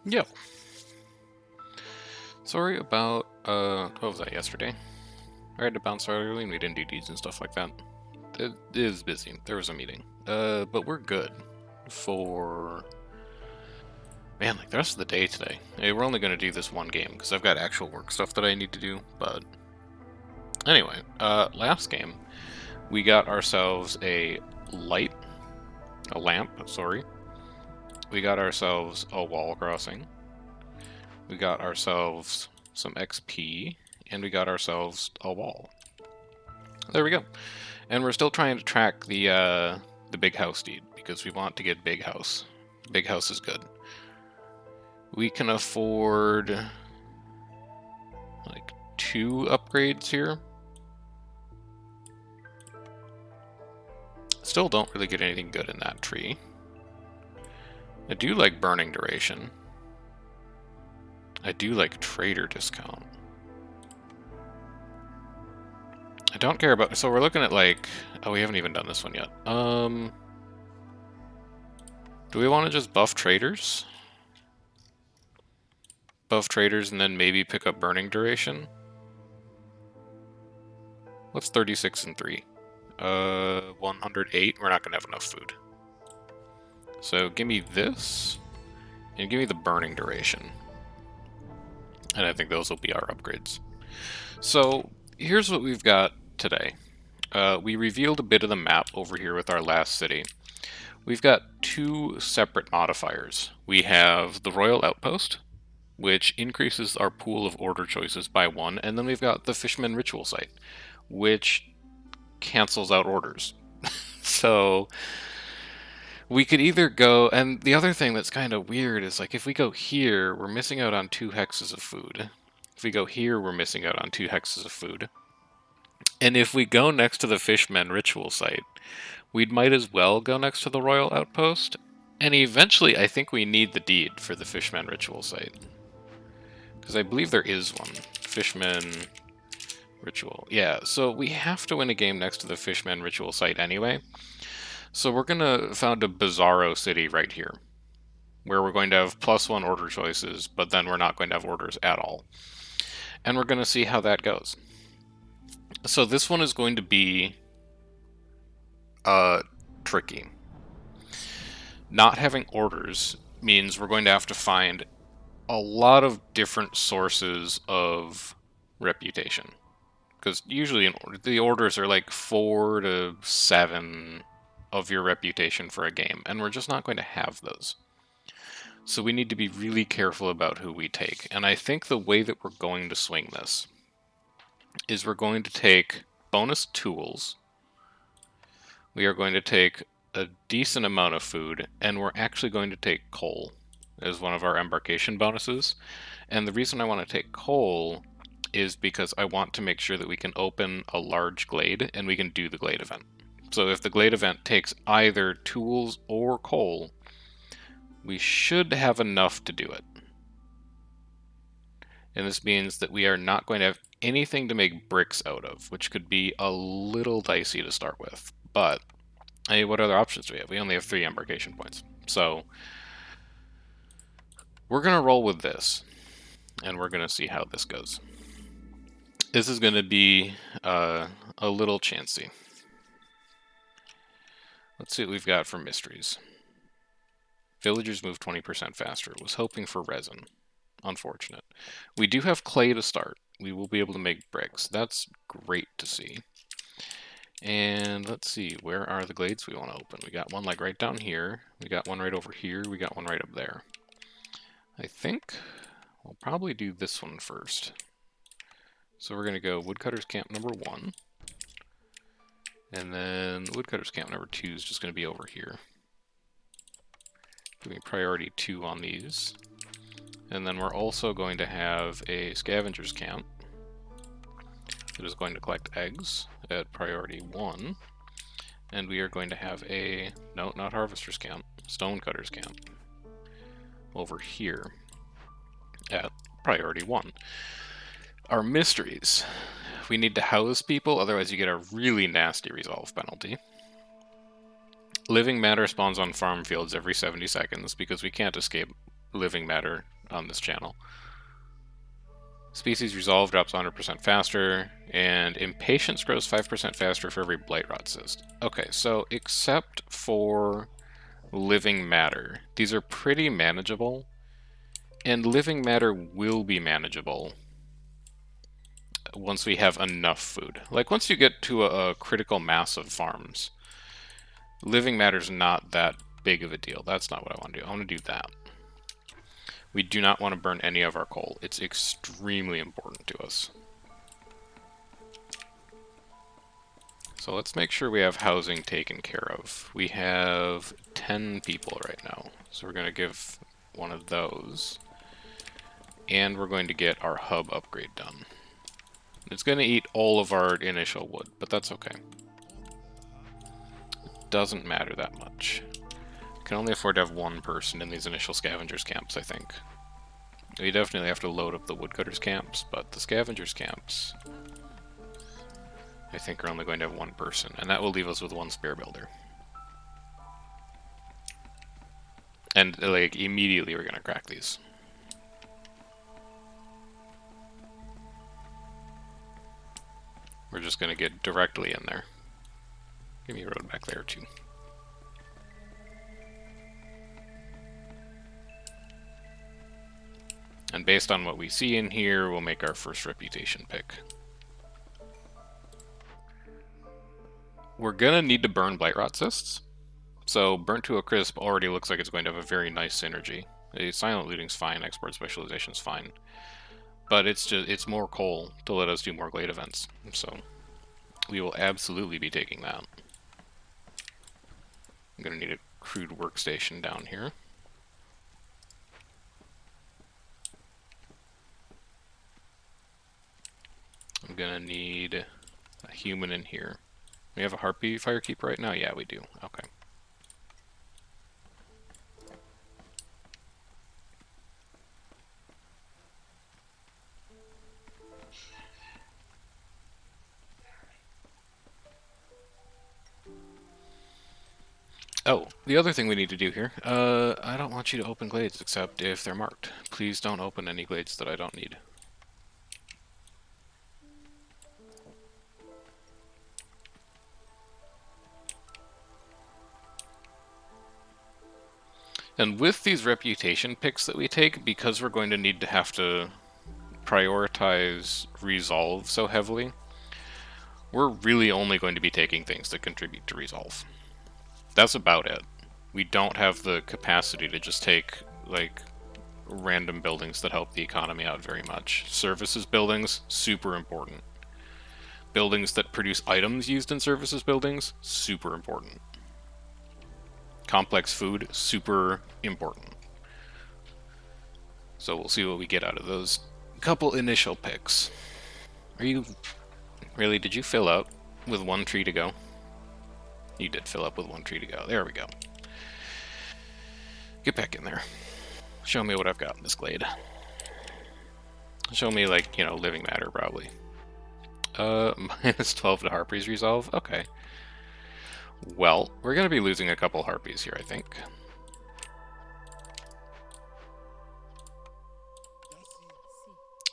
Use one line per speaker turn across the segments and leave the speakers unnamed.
Yo. Sorry about, what was that, yesterday? I had to bounce early and we didn't do deeds and stuff like that. It is busy. There was a meeting. But we're good for... Man, like the rest of the day today. Hey, we're only going to do this one game because I've got actual work stuff that I need to do, but... Anyway, last game, we got ourselves a lamp, sorry. We got ourselves a wall crossing. We got ourselves some XP, and we got ourselves a wall. There we go. And we're still trying to track the big house deed, because we want to get big house. Big house is good. We can afford like 2 upgrades here. Still don't really get anything good in that tree. I do like burning duration. I do like trader discount. I don't care about... So we're looking at like... Oh, we haven't even done this one yet. Do we want to just buff traders? Buff traders and then maybe pick up burning duration? What's 36 and 3? 108. We're not going to have enough food. So give me this, and give me the burning duration. And I think those will be our upgrades. So here's what we've got today. We revealed a bit of the map over here with our last city. We've got 2 separate modifiers. We have the Royal Outpost, which increases our pool of order choices by 1, and then we've got the Fishmen ritual site, which cancels out orders. So we could either go, and the other thing that's kind of weird is like if we go here, we're missing out on 2 hexes of food. If we go here, we're missing out on 2 hexes of food. And if we go next to the Fishmen ritual site, we might as well go next to the Royal Outpost. And eventually, I think we need the deed for the Fishmen ritual site. Because I believe there is one. Fishmen ritual. Yeah, so we have to win a game next to the Fishmen ritual site anyway. So we're going to found a Bizarro city right here, where we're going to have +1 order choices, but then we're not going to have orders at all. And we're going to see how that goes. So this one is going to be tricky. Not having orders means we're going to have to find a lot of different sources of reputation. Because usually the orders are like 4 to 7 of your reputation for a game, and we're just not going to have those. So we need to be really careful about who we take. And I think the way that we're going to swing this is we're going to take bonus tools. We are going to take a decent amount of food, and we're actually going to take coal as one of our embarkation bonuses. And the reason I want to take coal is because I want to make sure that we can open a large glade and we can do the glade event. So if the glade event takes either tools or coal, we should have enough to do it. And this means that we are not going to have anything to make bricks out of, which could be a little dicey to start with. But, hey, what other options do we have? We only have 3 embarkation points. So, we're going to roll with this, and we're going to see how this goes. This is going to be a little chancy. Let's see what we've got for mysteries. Villagers move 20% faster. Was hoping for resin. Unfortunate. We do have clay to start. We will be able to make bricks. That's great to see. And let's see, where are the glades we want to open? We got one like right down here. We got one right over here. We got one right up there. I think we'll probably do this one first. So we're going to go Woodcutter's Camp number 1. And then Woodcutter's Camp number 2 is just going to be over here. Give me priority 2 on these. And then we're also going to have a Scavenger's Camp that is going to collect eggs at priority 1. And we are going to have a, no, not Harvester's Camp, Stonecutter's Camp over here at priority 1. Our mysteries. We need to house people, otherwise you get a really nasty resolve penalty. Living matter spawns on farm fields every 70 seconds because we can't escape living matter on this channel. Species resolve drops 100% faster, and impatience grows 5% faster for every blight rot cyst. Okay, so except for living matter, these are pretty manageable, and living matter will be manageable once we have enough food. Like, once you get to a critical mass of farms, living matter's not that big of a deal. That's not what I want to do. I want to do that. We do not want to burn any of our coal. It's extremely important to us. So let's make sure we have housing taken care of. We have 10 people right now, so we're going to give one of those. And we're going to get our hub upgrade done. It's going to eat all of our initial wood, but that's okay. It doesn't matter that much. Can only afford to have one person in these initial scavengers camps, I think. We definitely have to load up the woodcutters camps, but the scavengers camps, I think, are only going to have one person, and that will leave us with one spare builder. And, like, immediately we're going to crack these. We're just going to get directly in there. Give me a road back there, too. And based on what we see in here, we'll make our first reputation pick. We're gonna need to burn blight rot cysts. So burnt to a crisp already looks like it's going to have a very nice synergy. Silent looting's fine, export specialization's fine. But it's more coal to let us do more glade events. So we will absolutely be taking that. I'm gonna need a crude workstation down here. I'm gonna need a human in here. We have a harpy firekeeper right now? Yeah, we do. Okay. Oh, the other thing we need to do here, I don't want you to open glades except if they're marked. Please don't open any glades that I don't need. And with these reputation picks that we take, because we're going to need to have to prioritize resolve so heavily, we're really only going to be taking things that contribute to resolve. That's about it. We don't have the capacity to just take, like, random buildings that help the economy out very much. Services buildings, super important. Buildings that produce items used in services buildings, super important. Complex food, super important. So we'll see what we get out of those couple initial picks. Are you... Really, did you fill up with one tree to go? You did fill up with one tree to go. There we go. Get back in there. Show me what I've got in this glade. Show me, like, you know, living matter, probably. Minus 12 to Harpies resolve? Okay. Well, we're going to be losing a couple Harpies here, I think.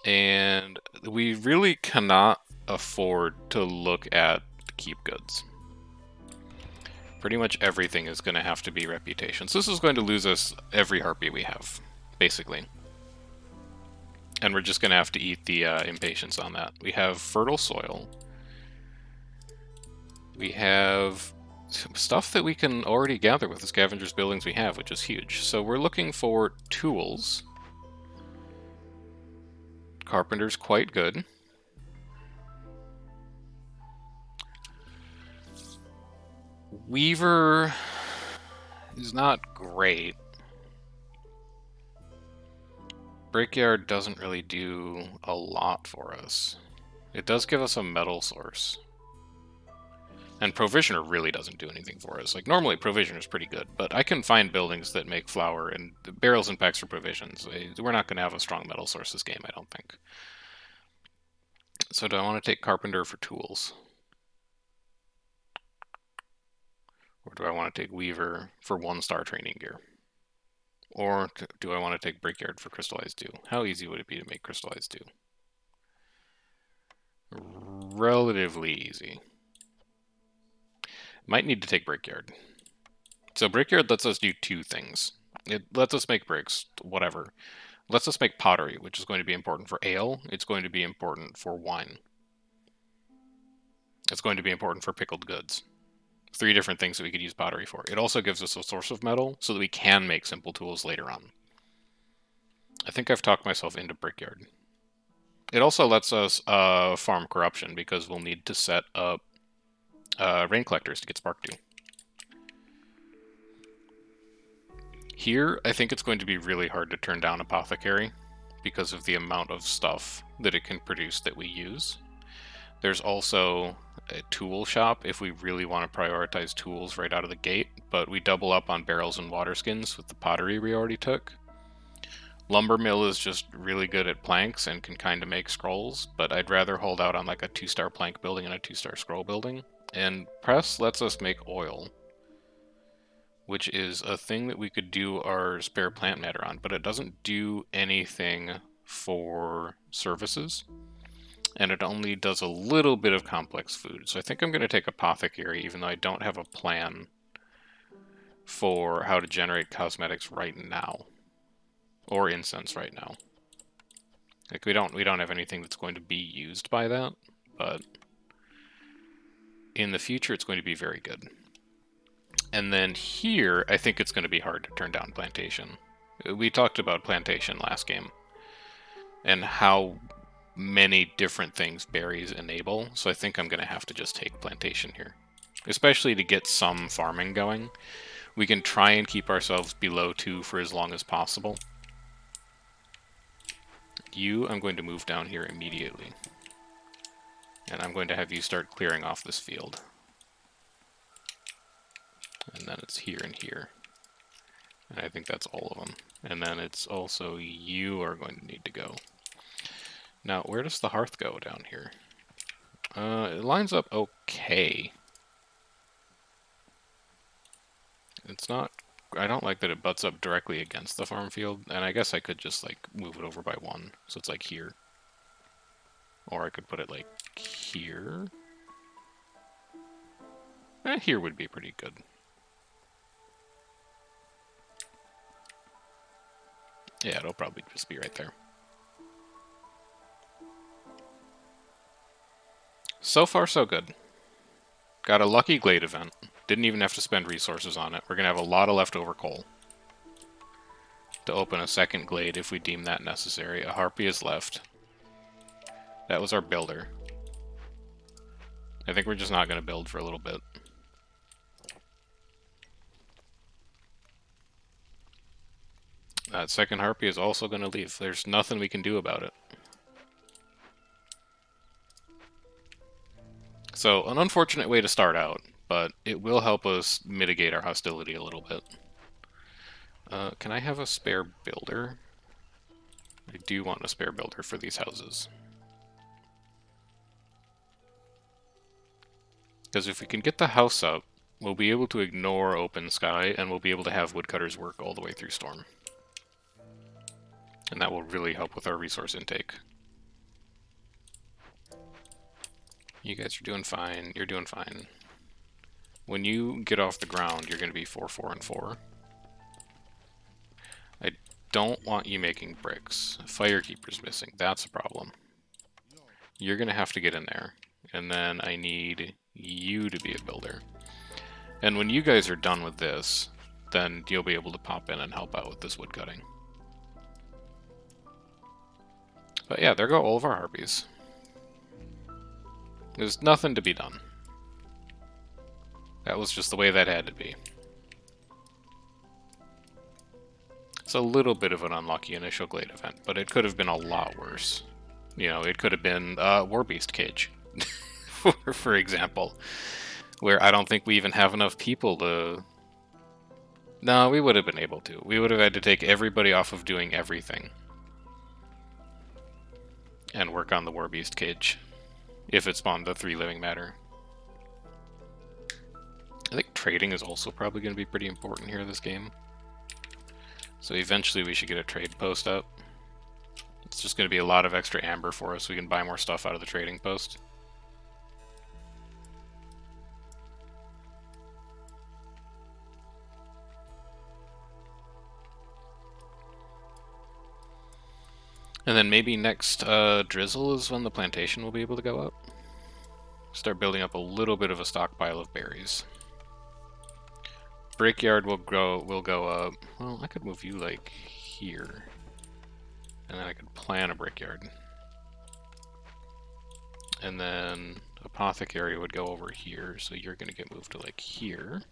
And we really cannot afford to look at keep goods. Pretty much everything is going to have to be reputation. So this is going to lose us every Harpy we have, basically. And we're just going to have to eat the impatience on that. We have fertile soil. We have stuff that we can already gather with the scavengers buildings we have, which is huge. So we're looking for tools. Carpenter's quite good. Weaver is not great. Brickyard doesn't really do a lot for us. It does give us a metal source. And Provisioner really doesn't do anything for us. Like, normally Provisioner is pretty good, but I can find buildings that make flour and barrels and packs for provisions. We're not going to have a strong metal source this game, I don't think. So do I want to take Carpenter for tools? Or do I want to take Weaver for 1-star training gear? Or do I want to take Brickyard for crystallized dew? How easy would it be to make crystallized dew? Relatively easy. Might need to take Brickyard. So Brickyard lets us do two things. It lets us make bricks, whatever. Lets us make pottery, which is going to be important for ale. It's going to be important for wine. It's going to be important for pickled goods. 3 different things that we could use pottery for. It also gives us a source of metal so that we can make simple tools later on. I think I've talked myself into Brickyard. It also lets us farm corruption because we'll need to set up rain collectors to get spark to. Here, I think it's going to be really hard to turn down Apothecary because of the amount of stuff that it can produce that we use. There's also a tool shop if we really want to prioritize tools right out of the gate, but we double up on barrels and water skins with the pottery we already took. Lumber mill is just really good at planks and can kind of make scrolls, but I'd rather hold out on like a 2-star plank building and a 2-star scroll building. And press lets us make oil, which is a thing that we could do our spare plant matter on, but it doesn't do anything for services. And it only does a little bit of complex food. So I think I'm going to take Apothecary, even though I don't have a plan for how to generate cosmetics right now. Or incense right now. Like we don't have anything that's going to be used by that, but in the future it's going to be very good. And then here, I think it's going to be hard to turn down Plantation. We talked about Plantation last game, and how many different things berries enable, so I think I'm going to have to just take Plantation here. Especially to get some farming going. We can try and keep ourselves below 2 for as long as possible. I'm going to move down here immediately. And I'm going to have you start clearing off this field. And then it's here and here. And I think that's all of them. And then it's also you are going to need to go. Now, where does the hearth go down here? It lines up okay. It's not... I don't like that it butts up directly against the farm field, and I guess I could just, like, move it over by 1. So it's, like, here. Or I could put it, like, here. Here would be pretty good. Yeah, it'll probably just be right there. So far, so good. Got a lucky glade event. Didn't even have to spend resources on it. We're going to have a lot of leftover coal to open a second glade if we deem that necessary. A harpy is left. That was our builder. I think we're just not going to build for a little bit. That second harpy is also going to leave. There's nothing we can do about it. So, an unfortunate way to start out, but it will help us mitigate our hostility a little bit. Can I have a spare builder? I do want a spare builder for these houses. Because if we can get the house up, we'll be able to ignore open sky, and we'll be able to have woodcutters work all the way through storm. And that will really help with our resource intake. You guys are doing fine. You're doing fine. When you get off the ground, you're going to be 4, 4, and 4. I don't want you making bricks. Firekeeper's missing. That's a problem. You're going to have to get in there. And then I need you to be a builder. And when you guys are done with this, then you'll be able to pop in and help out with this wood cutting. But yeah, there go all of our harpies. There's nothing to be done. That was just the way that had to be. It's a little bit of an unlucky initial glade event, but it could have been a lot worse. You know, it could have been Warbeast Cage, for example, where I don't think we even have enough people to... No, we would have been able to. We would have had to take everybody off of doing everything and work on the Warbeast Cage, if it spawned the 3 living matter. I think trading is also probably going to be pretty important here this game. So eventually we should get a trade post up. It's just going to be a lot of extra amber for us. We can buy more stuff out of the trading post. And then maybe next drizzle is when the plantation will be able to go up. Start building up a little bit of a stockpile of berries. Brickyard will go up. Well, I could move you like here. And then I could plan a brickyard. And then apothecary would go over here, so you're going to get moved to like here.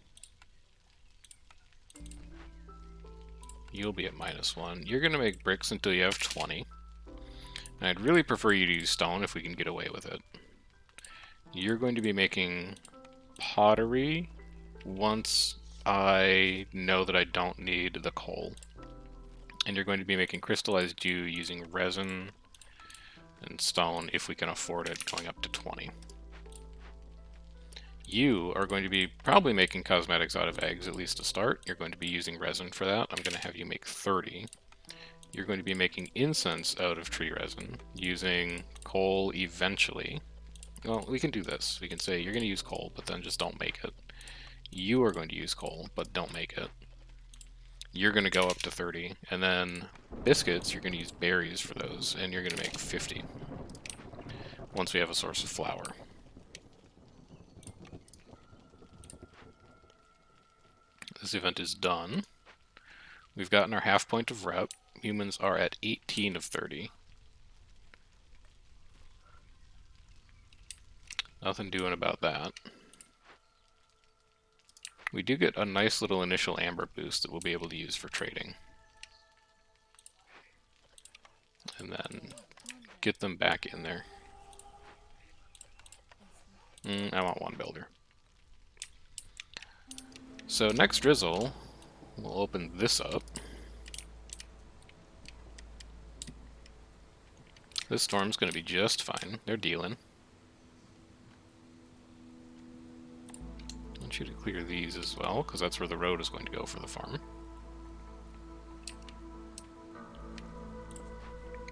You'll be at -1. You're going to make bricks until you have 20. And I'd really prefer you to use stone if we can get away with it. You're going to be making pottery once I know that I don't need the coal. And you're going to be making crystallized dew using resin and stone if we can afford it, going up to 20. You are going to be probably making cosmetics out of eggs, at least to start. You're going to be using resin for that. I'm going to have you make 30. You're going to be making incense out of tree resin using coal eventually. Well, we can do this. We can say you're going to use coal, but then just don't make it. You are going to use coal, but don't make it. You're going to go up to 30. And then biscuits, you're going to use berries for those, and you're going to make 50. Once we have a source of flour. This event is done. We've gotten our half point of rep. Humans are at 18 of 30. Nothing doing about that. We do get a nice little initial amber boost that we'll be able to use for trading. And then get them back in there. I want one builder. So next drizzle, we'll open this up. This storm's going to be just fine. They're dealing. I want you to clear these as well, because that's where the road is going to go for the farm.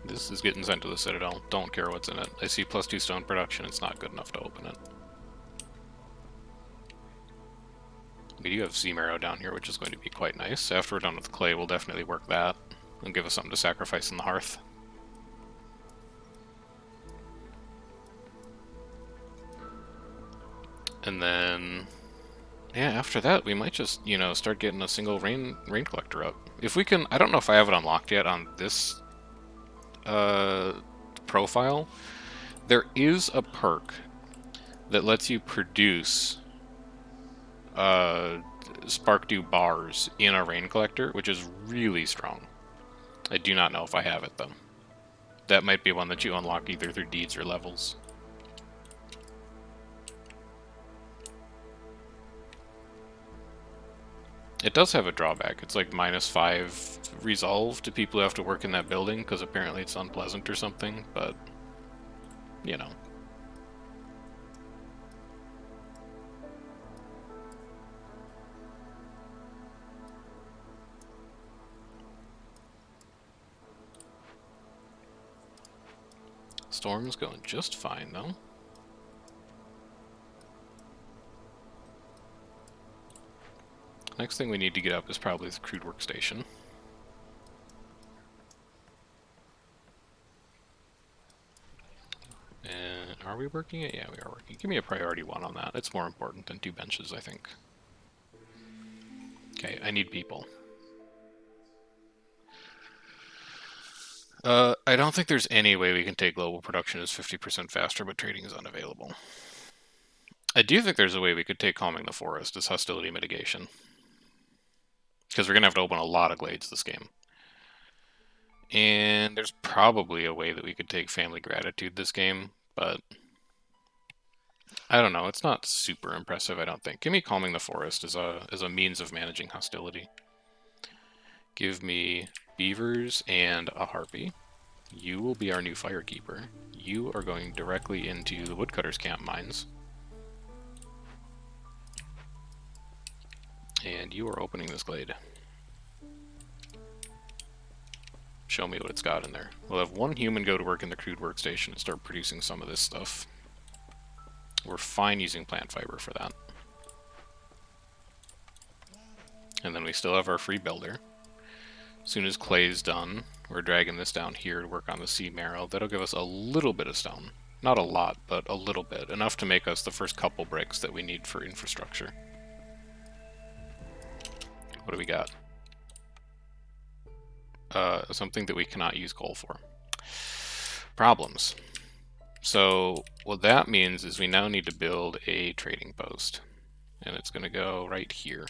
This is getting sent to the Citadel. Don't care what's in it. I see +2 stone production. It's not good enough to open it. We do have sea marrow down here, which is going to be quite nice. After we're done with clay, we'll definitely work that. It'll give us something to sacrifice in the hearth. And then, yeah, after that, we might just, you know, start getting a single rain collector up. If we can, I don't know if I have it unlocked yet on this profile. There is a perk that lets you produce spark dew bars in a rain collector, which is really strong. I do not know if I have it, though. That might be one that you unlock either through deeds or levels. It does have a drawback. It's like -5 resolve to people who have to work in that building, because apparently it's unpleasant or something, but, you know. Storm's going just fine, though. Next thing we need to get up is probably the crude workstation. And are we working it? Yeah, we are working. Give me a priority 1 on that. It's more important than 2 benches, I think. Okay, I need people. I don't think there's any way we can take global production as 50% faster, but trading is unavailable. I do think there's a way we could take calming the forest as hostility mitigation. Because we're going to have to open a lot of glades this game. And there's probably a way that we could take family gratitude this game, but I don't know. It's not super impressive, I don't think. Give me calming the forest as a means of managing hostility. Give me beavers and a harpy. You will be our new firekeeper. You are going directly into the woodcutter's camp mines. And you are opening this glade. show me what it's got in there. We'll have one human go to work in the crude workstation and start producing some of this stuff. We're fine using plant fiber for that. And then we still have our free builder. As soon as clay's done, we're dragging this down here to work on the sea marrow. That'll give us a little bit of stone. Not a lot, but a little bit. Enough to make us the first couple bricks that we need for infrastructure. What do we got? Something that we cannot use coal for. Problems. So what that means is we now need to build a trading post. And it's going to go right here.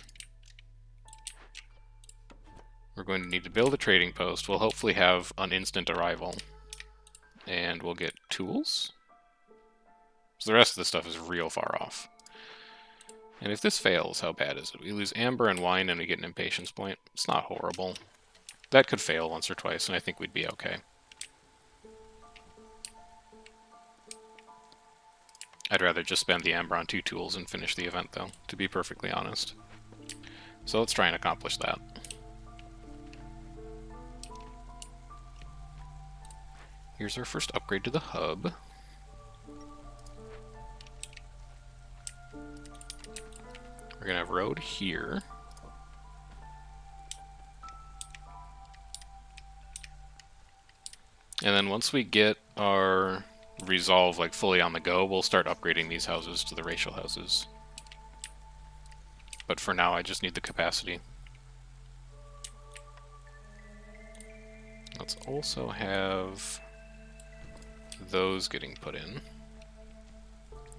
We're going to need to build a trading post. We'll hopefully have an instant arrival. And we'll get tools. So the rest of the stuff is real far off. And if this fails, how bad is it? We lose amber and wine and we get an impatience point. It's not horrible. That could fail once or twice, and I think we'd be okay. I'd rather just spend the amber on 2 tools and finish the event, though, to be perfectly honest. So let's try and accomplish that. Here's our first upgrade to the hub. We're going to have road here. And then once we get our resolve like fully on the go, we'll start upgrading these houses to the racial houses. But for now, I just need the capacity. Let's also have those getting put in.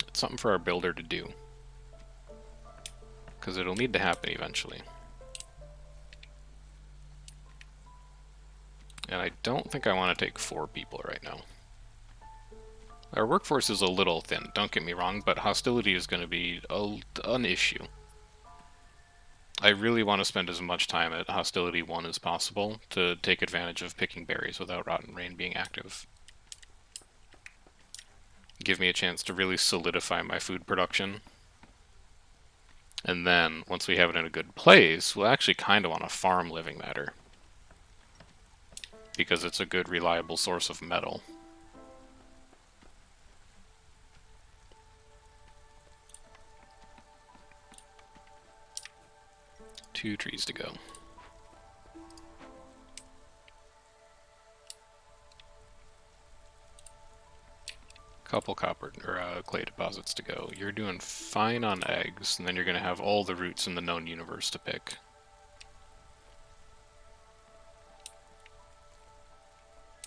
It's something for our builder to do, because it'll need to happen eventually. And I don't think I want to take 4 people right now. Our workforce is a little thin, don't get me wrong, but hostility is going to be an issue. I really want to spend as much time at hostility 1 as possible to take advantage of picking berries without Rotten Rain being active. Give me a chance to really solidify my food production. And then, once we have it in a good place, we'll actually kind of want to farm living matter, because it's a good, reliable source of metal. Two trees to go. Couple copper or clay deposits to go. You're doing fine on eggs, and then you're going to have all the roots in the known universe to pick.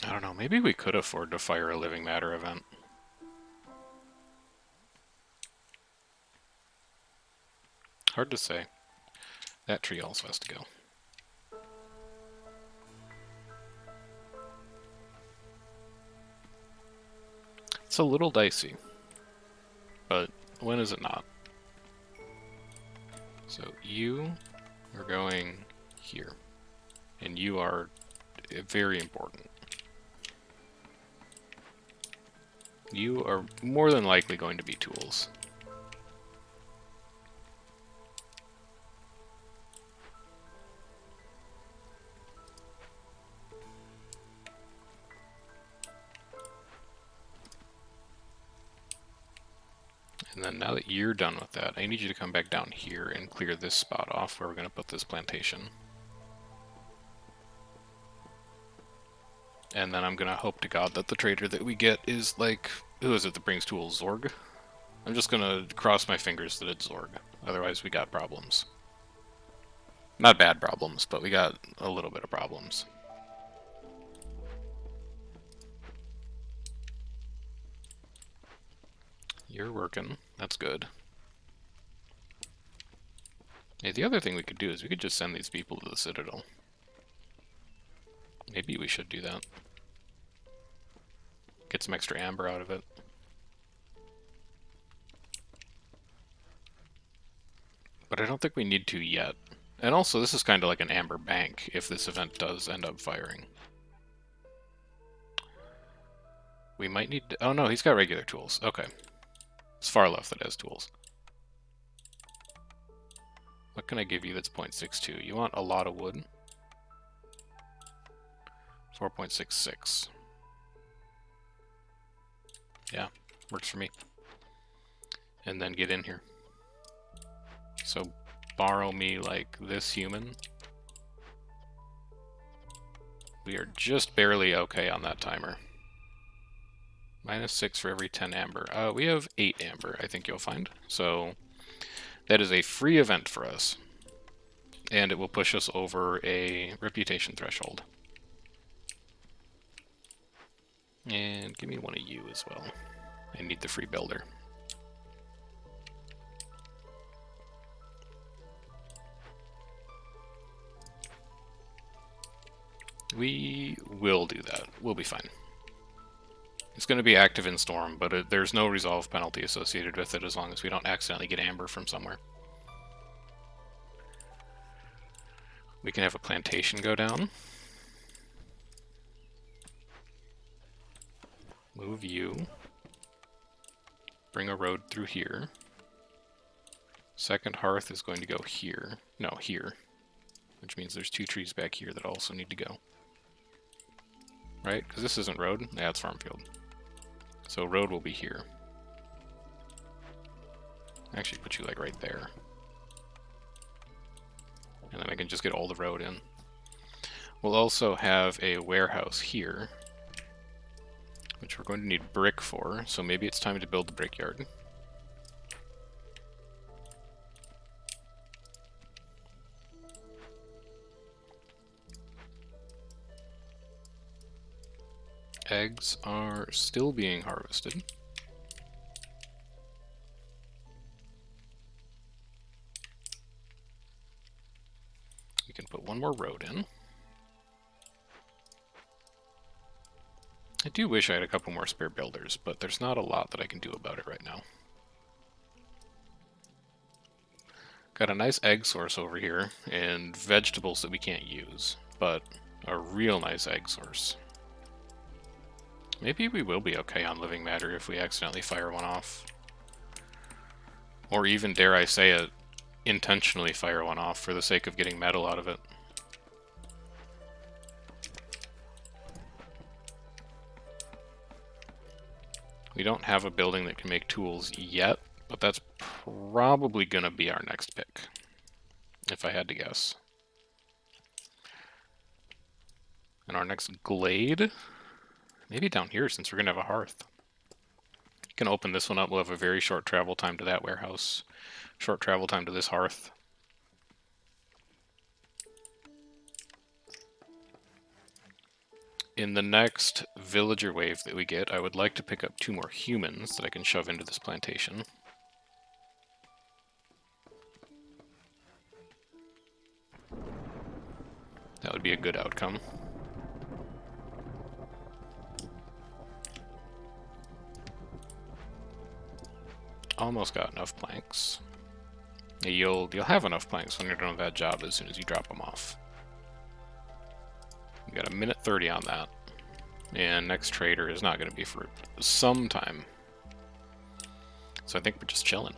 I don't know, maybe we could afford to fire a living matter event. Hard to say. That tree also has to go. It's a little dicey, but when is it not? So you are going here, and you are very important. You are more than likely going to be tools. And then now that you're done with that, I need you to come back down here and clear this spot off where we're going to put this plantation. And then I'm going to hope to God that the trader that we get is like, who is it that brings tools? Zorg? I'm just going to cross my fingers that it's Zorg. Otherwise we got problems. Not bad problems, but we got a little bit of problems. You're working. That's good. Hey, the other thing we could do is we could just send these people to the Citadel. Maybe we should do that. Get some extra amber out of it. But I don't think we need to yet. And also, this is kind of like an amber bank if this event does end up firing. We might need to... Oh no, he's got regular tools. Okay. It's far left that has tools. What can I give you that's 0.62? You want a lot of wood? 4.66. Yeah, works for me. And then get in here. So borrow me like this human. We are just barely okay on that timer. -6 for every 10 amber. We have 8 amber, I think you'll find. So that is a free event for us. And it will push us over a reputation threshold. And give me one of you as well. I need the free builder. We will do that. We'll be fine. It's going to be active in Storm, but there's no resolve penalty associated with it as long as we don't accidentally get amber from somewhere. We can have a plantation go down. Move you. Bring a road through here. Second hearth is going to go here. No, here. Which means there's 2 trees back here that also need to go. Right? Because this isn't road. Yeah, it's farm field. So road will be here. Actually, put you like right there. And then I can just get all the road in. We'll also have a warehouse here, which we're going to need brick for, so maybe it's time to build the brickyard. Eggs are still being harvested. We can put one more road in. I do wish I had a couple more spare builders, but there's not a lot that I can do about it right now. Got a nice egg source over here, and vegetables that we can't use, but a real nice egg source. Maybe we will be okay on living matter if we accidentally fire one off. Or even, dare I say it, intentionally fire one off for the sake of getting metal out of it. We don't have a building that can make tools yet, but that's probably going to be our next pick, if I had to guess. And our next glade, maybe down here since we're going to have a hearth. Can open this one up, we'll have a very short travel time to that warehouse, short travel time to this hearth. In the next villager wave that we get, I would like to pick up 2 more humans that I can shove into this plantation. That would be a good outcome. Almost got enough planks. Yeah, you'll have enough planks when you're done with that job as soon as you drop them off. We got 1:30 on that. And next trader is not going to be for some time. So I think we're just chilling.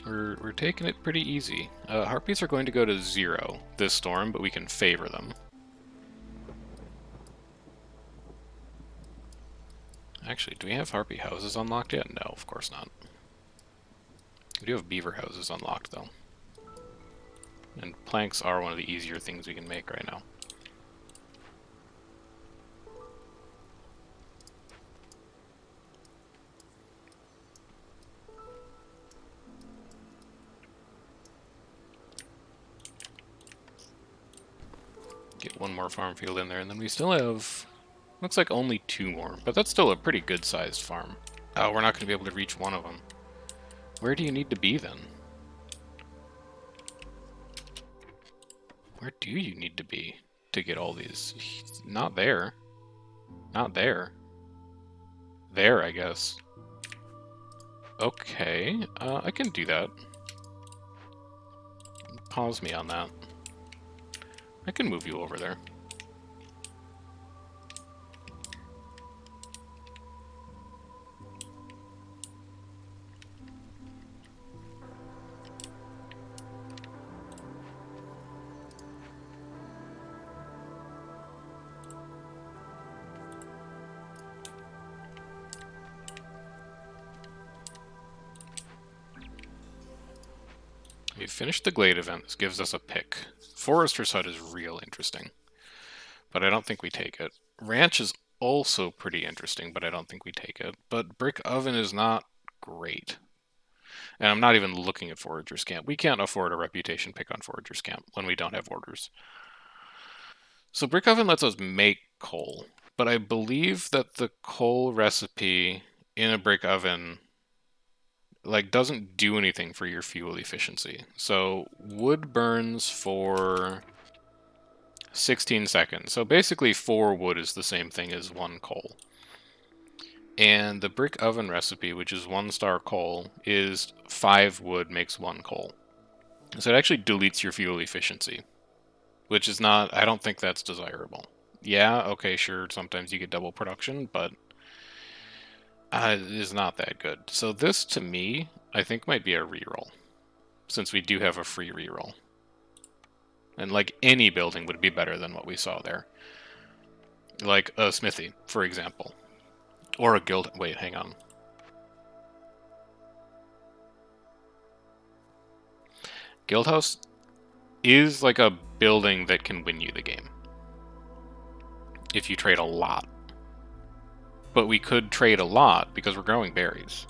We're taking it pretty easy. Harpies are going to go to 0 this storm, but we can favor them. Actually, do we have harpy houses unlocked yet? No, of course not. We do have beaver houses unlocked, though. And planks are one of the easier things we can make right now. Get one more farm field in there, and then we still have, looks like only 2 more, but that's still a pretty good-sized farm. Oh, we're not going to be able to reach one of them. Where do you need to be, then? Where do you need to be to get all these? Not there. Not there. There, I guess. Okay, I can do that. Pause me on that. I can move you over there. finished the Glade event. This gives us a pick. Forester's Hut is real interesting, but I don't think we take it. Ranch is also pretty interesting, but I don't think we take it. But Brick Oven is not great. And I'm not even looking at Forager's Camp. We can't afford a reputation pick on Forager's Camp when we don't have orders. So Brick Oven lets us make coal, but I believe that the coal recipe in a brick oven like doesn't do anything for your fuel efficiency. So wood burns for 16 seconds. So basically 4 wood is the same thing as 1 coal. And the brick oven recipe, which is 1-star coal, is 5 wood makes 1 coal. So it actually deletes your fuel efficiency, which is not, I don't think that's desirable. Yeah, okay, sure, sometimes you get double production, but it is not that good. So this, to me, I think might be a reroll, since we do have a free reroll. And like any building would be better than what we saw there. Like a smithy, for example. Or a guild... Wait, hang on. Guildhouse is like a building that can win you the game. If you trade a lot. But we could trade a lot because we're growing berries.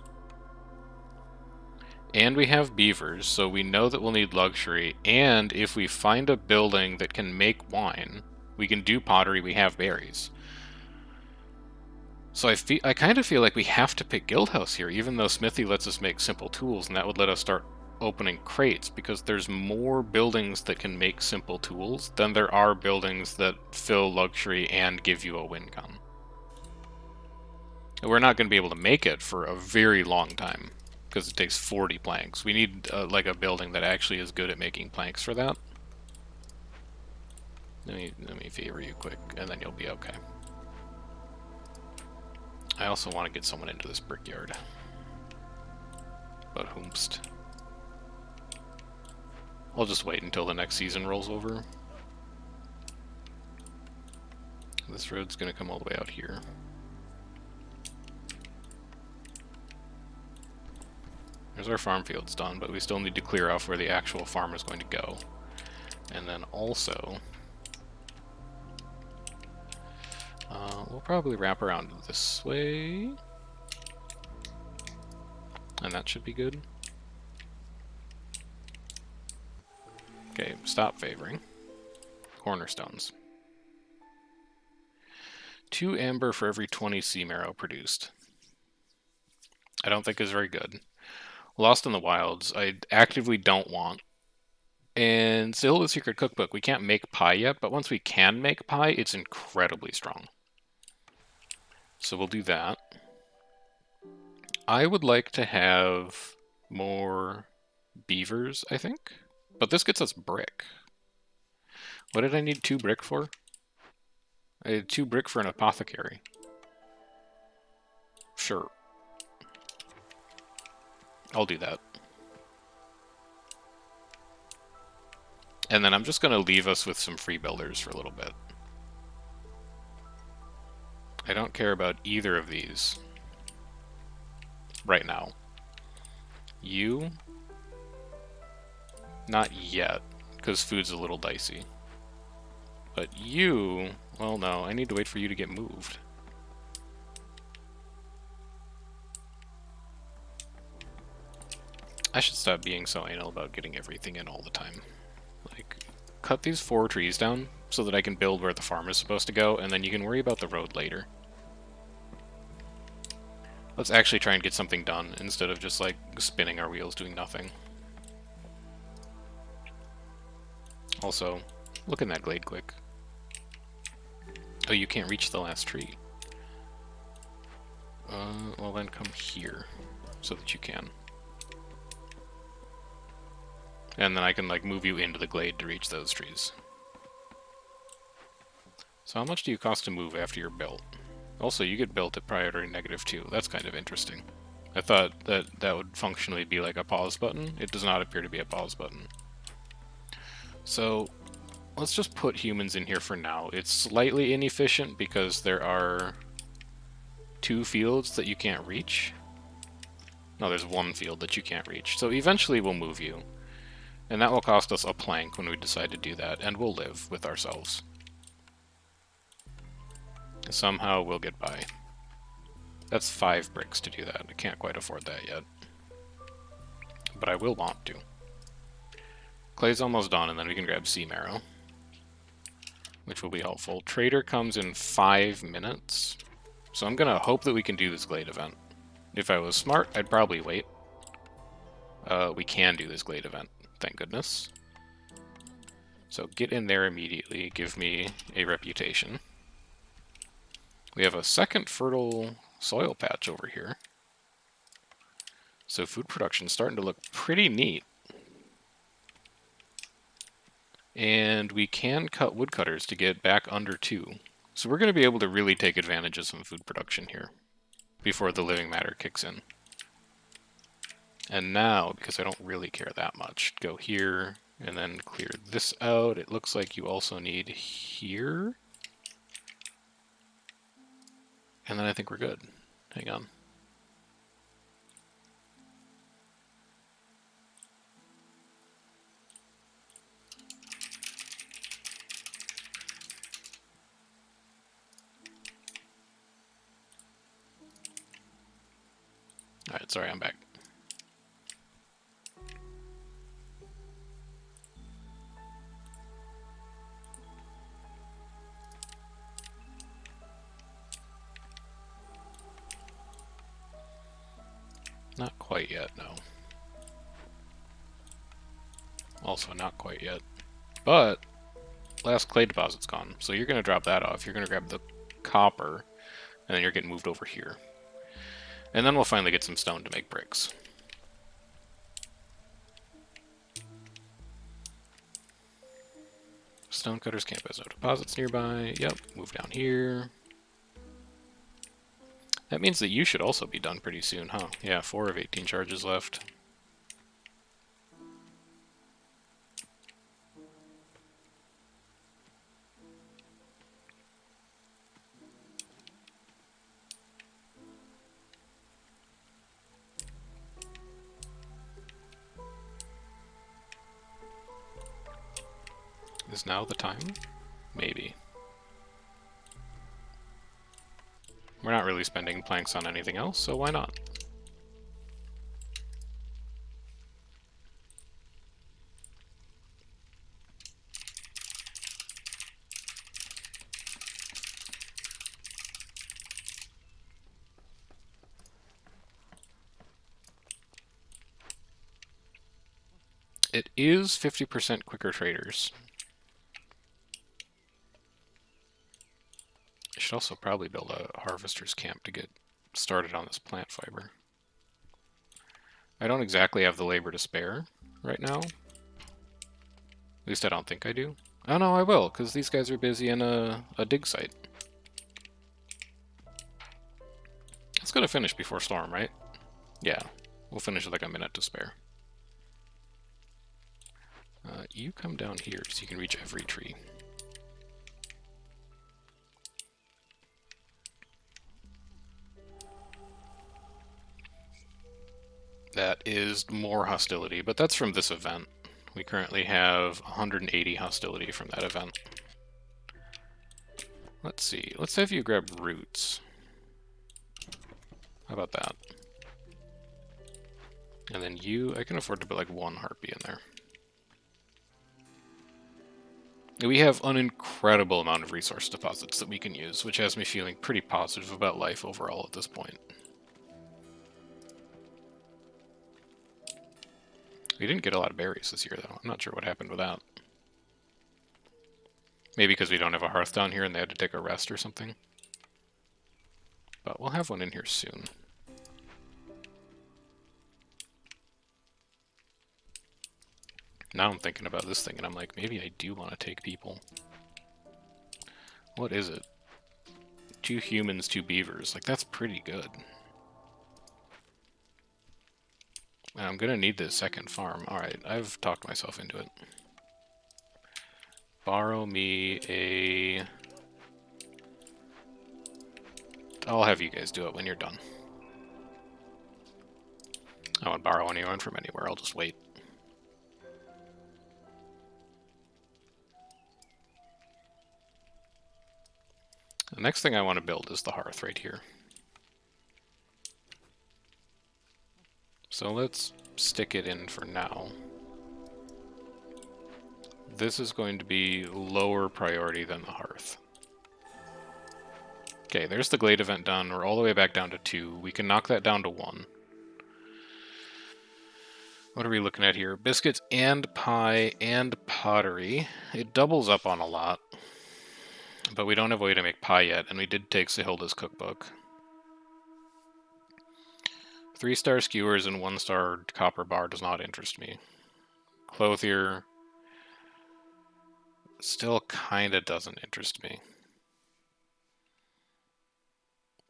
And we have beavers, so we know that we'll need luxury. And if we find a building that can make wine, we can do pottery, we have berries. So I kind of feel like we have to pick Guildhouse here, even though Smithy lets us make simple tools, and that would let us start opening crates, because there's more buildings that can make simple tools than there are buildings that fill luxury and give you a win con. We're not going to be able to make it for a very long time, because it takes 40 planks. We need like a building that actually is good at making planks for that. Let me favor you quick, and then you'll be okay. I also want to get someone into this brickyard. But whomst. I'll just wait until the next season rolls over. This road's going to come all the way out here. There's our farm fields done, but we still need to clear off where the actual farm is going to go. And then also... we'll probably wrap around this way. And that should be good. Okay, stop favoring. Cornerstones. 2 amber for every 20 sea marrow produced. I don't think is very good. Lost in the Wilds, I actively don't want. And still the Secret Cookbook, we can't make pie yet, but once we can make pie, it's incredibly strong. So we'll do that. I would like to have more beavers, I think. But this gets us brick. What did I need 2 brick for? I had 2 brick for an apothecary. Sure. I'll do that. And then I'm just going to leave us with some free builders for a little bit. I don't care about either of these right now. You? Not yet, because food's a little dicey. But you... Well, no, I need to wait for you to get moved. I should stop being so anal about getting everything in all the time. Like, cut these 4 trees down so that I can build where the farm is supposed to go, and then you can worry about the road later. Let's actually try and get something done instead of just, like, spinning our wheels doing nothing. Also, look in that glade quick. Oh, you can't reach the last tree. Well then come here, so that you can. And then I can, like, move you into the glade to reach those trees. So how much do you cost to move after you're built? Also, you get built at priority -2. That's kind of interesting. I thought that that would functionally be like a pause button. It does not appear to be a pause button. So, let's just put humans in here for now. It's slightly inefficient because there are 2 fields that you can't reach. No, there's 1 field that you can't reach. So eventually we'll move you. And that will cost us a plank when we decide to do that, and we'll live with ourselves. Somehow we'll get by. That's 5 bricks to do that. I can't quite afford that yet. But I will want to. Clay's almost done, and then we can grab sea marrow, which will be helpful. Trader comes in 5 minutes, so I'm going to hope that we can do this Glade event. If I was smart, I'd probably wait. We can do this Glade event, thank goodness. So get in there immediately, give me a reputation. We have a second fertile soil patch over here. So food production's starting to look pretty neat. And we can cut woodcutters to get back under 2. So we're going to be able to really take advantage of some food production here before the living matter kicks in. And now, because I don't really care that much, go here and then clear this out. It looks like you also need here. And then I think we're good. Hang on. Alright, sorry, I'm back. Not quite yet, no. Also not quite yet. But last clay deposit's gone, so you're going to drop that off. You're going to grab the copper, and then you're getting moved over here. And then we'll finally get some stone to make bricks. Stonecutters camp has no deposits nearby. Yep, move down here. That means that you should also be done pretty soon, huh? Yeah, 4 of 18 charges left. Is now the time? Maybe. We're not really spending planks on anything else, so why not? It is 50% quicker traders. I should also probably build a harvester's camp to get started on this plant fiber. I don't exactly have the labor to spare right now. At least I don't think I do. Oh no, I will, because these guys are busy in a dig site. It's gonna finish before storm, right? Yeah, we'll finish with like a minute to spare. You come down here so you can reach every tree. That is more hostility, but that's from this event. We currently have 180 hostility from that event. Let's see. Let's have you grab roots. How about that? And then you, I can afford to put like 1 harpy in there. We have an incredible amount of resource deposits that we can use, which has me feeling pretty positive about life overall at this point. We didn't get a lot of berries this year, though. I'm not sure what happened with that. Maybe because we don't have a hearth down here and they had to take a rest or something. But we'll have one in here soon. Now I'm thinking about this thing and I'm like, maybe I do want to take people. What is it? 2 humans, 2 beavers. Like, that's pretty good. And I'm gonna need this second farm. Alright, I've talked myself into it. Borrow me a... I'll have you guys do it when you're done. I won't borrow anyone from anywhere, I'll just wait. The next thing I want to build is the hearth right here. So let's stick it in for now. This is going to be lower priority than the hearth. Okay, there's the glade event done. We're all the way back down to 2. We can knock that down to 1. What are we looking at here? Biscuits and pie and pottery. It doubles up on a lot. But we don't have a way to make pie yet, and we did take Sahilda's cookbook. 3-star skewers and 1-star copper bar does not interest me. Clothier still kinda doesn't interest me.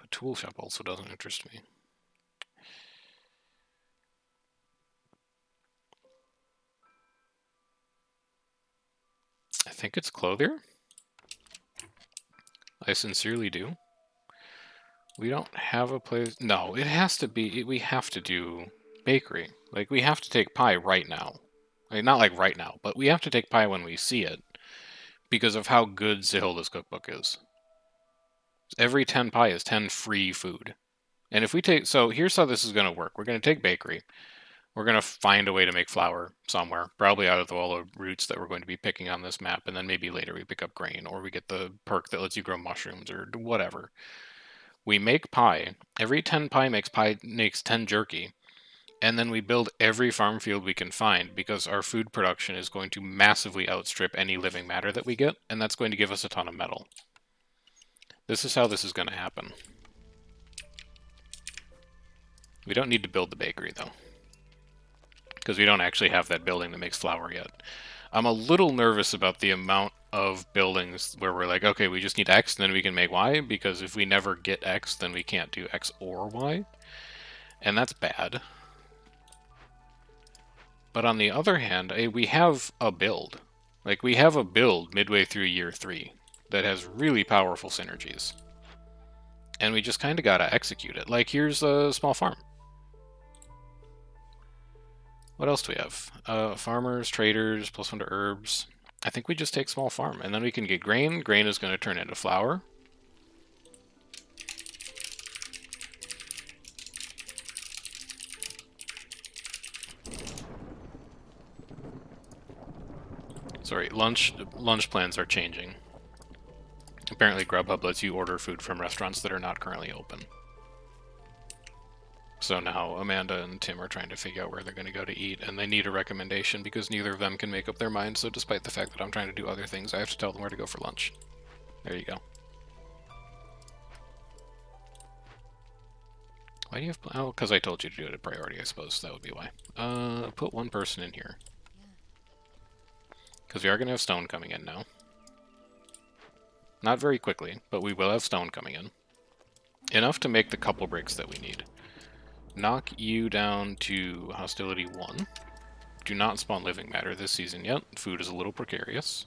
The tool shop also doesn't interest me. I think it's clothier. I sincerely do. We don't have a place... No, it has to be... We have to do bakery. Like, we have to take pie right now. Like, not like right now, but we have to take pie when we see it. Because of how good Sahilda's cookbook is. Every 10 pie is 10 free food. And if we take... So, here's how this is going to work. We're going to take bakery. We're going to find a way to make flour somewhere. Probably out of all the roots that we're going to be picking on this map. And then maybe later we pick up grain. Or we get the perk that lets you grow mushrooms or whatever. We make pie. Every 10 pie makes 10 jerky. And then we build every farm field we can find because our food production is going to massively outstrip any living matter that we get, and that's going to give us a ton of metal. This is how this is going to happen. We don't need to build the bakery, though, because we don't actually have that building that makes flour yet. I'm a little nervous about the amount of buildings where we're like, okay, we just need X, and then we can make Y, because if we never get X, then we can't do X or Y, and that's bad. But on the other hand, we have a build. Like, we have a build midway through year 3 that has really powerful synergies. And we just kind of gotta execute it. Like, here's a small farm. What else do we have? Farmers, traders, +1 to herbs. I think we just take small farm, and then we can get grain. Grain is going to turn into flour. Sorry, lunch plans are changing. Apparently Grubhub lets you order food from restaurants that are not currently open. So now Amanda and Tim are trying to figure out where they're going to go to eat, and they need a recommendation because neither of them can make up their minds, so despite the fact that I'm trying to do other things, I have to tell them where to go for lunch. There you go. Why do you have... Oh, because I told you to do it at priority, I suppose. That would be why. Put one person in here. Because we are going to have stone coming in now. Not very quickly, but we will have stone coming in. Enough to make the couple bricks that we need. Knock you down to hostility 1. Do not spawn living matter this season yet. Food is a little precarious.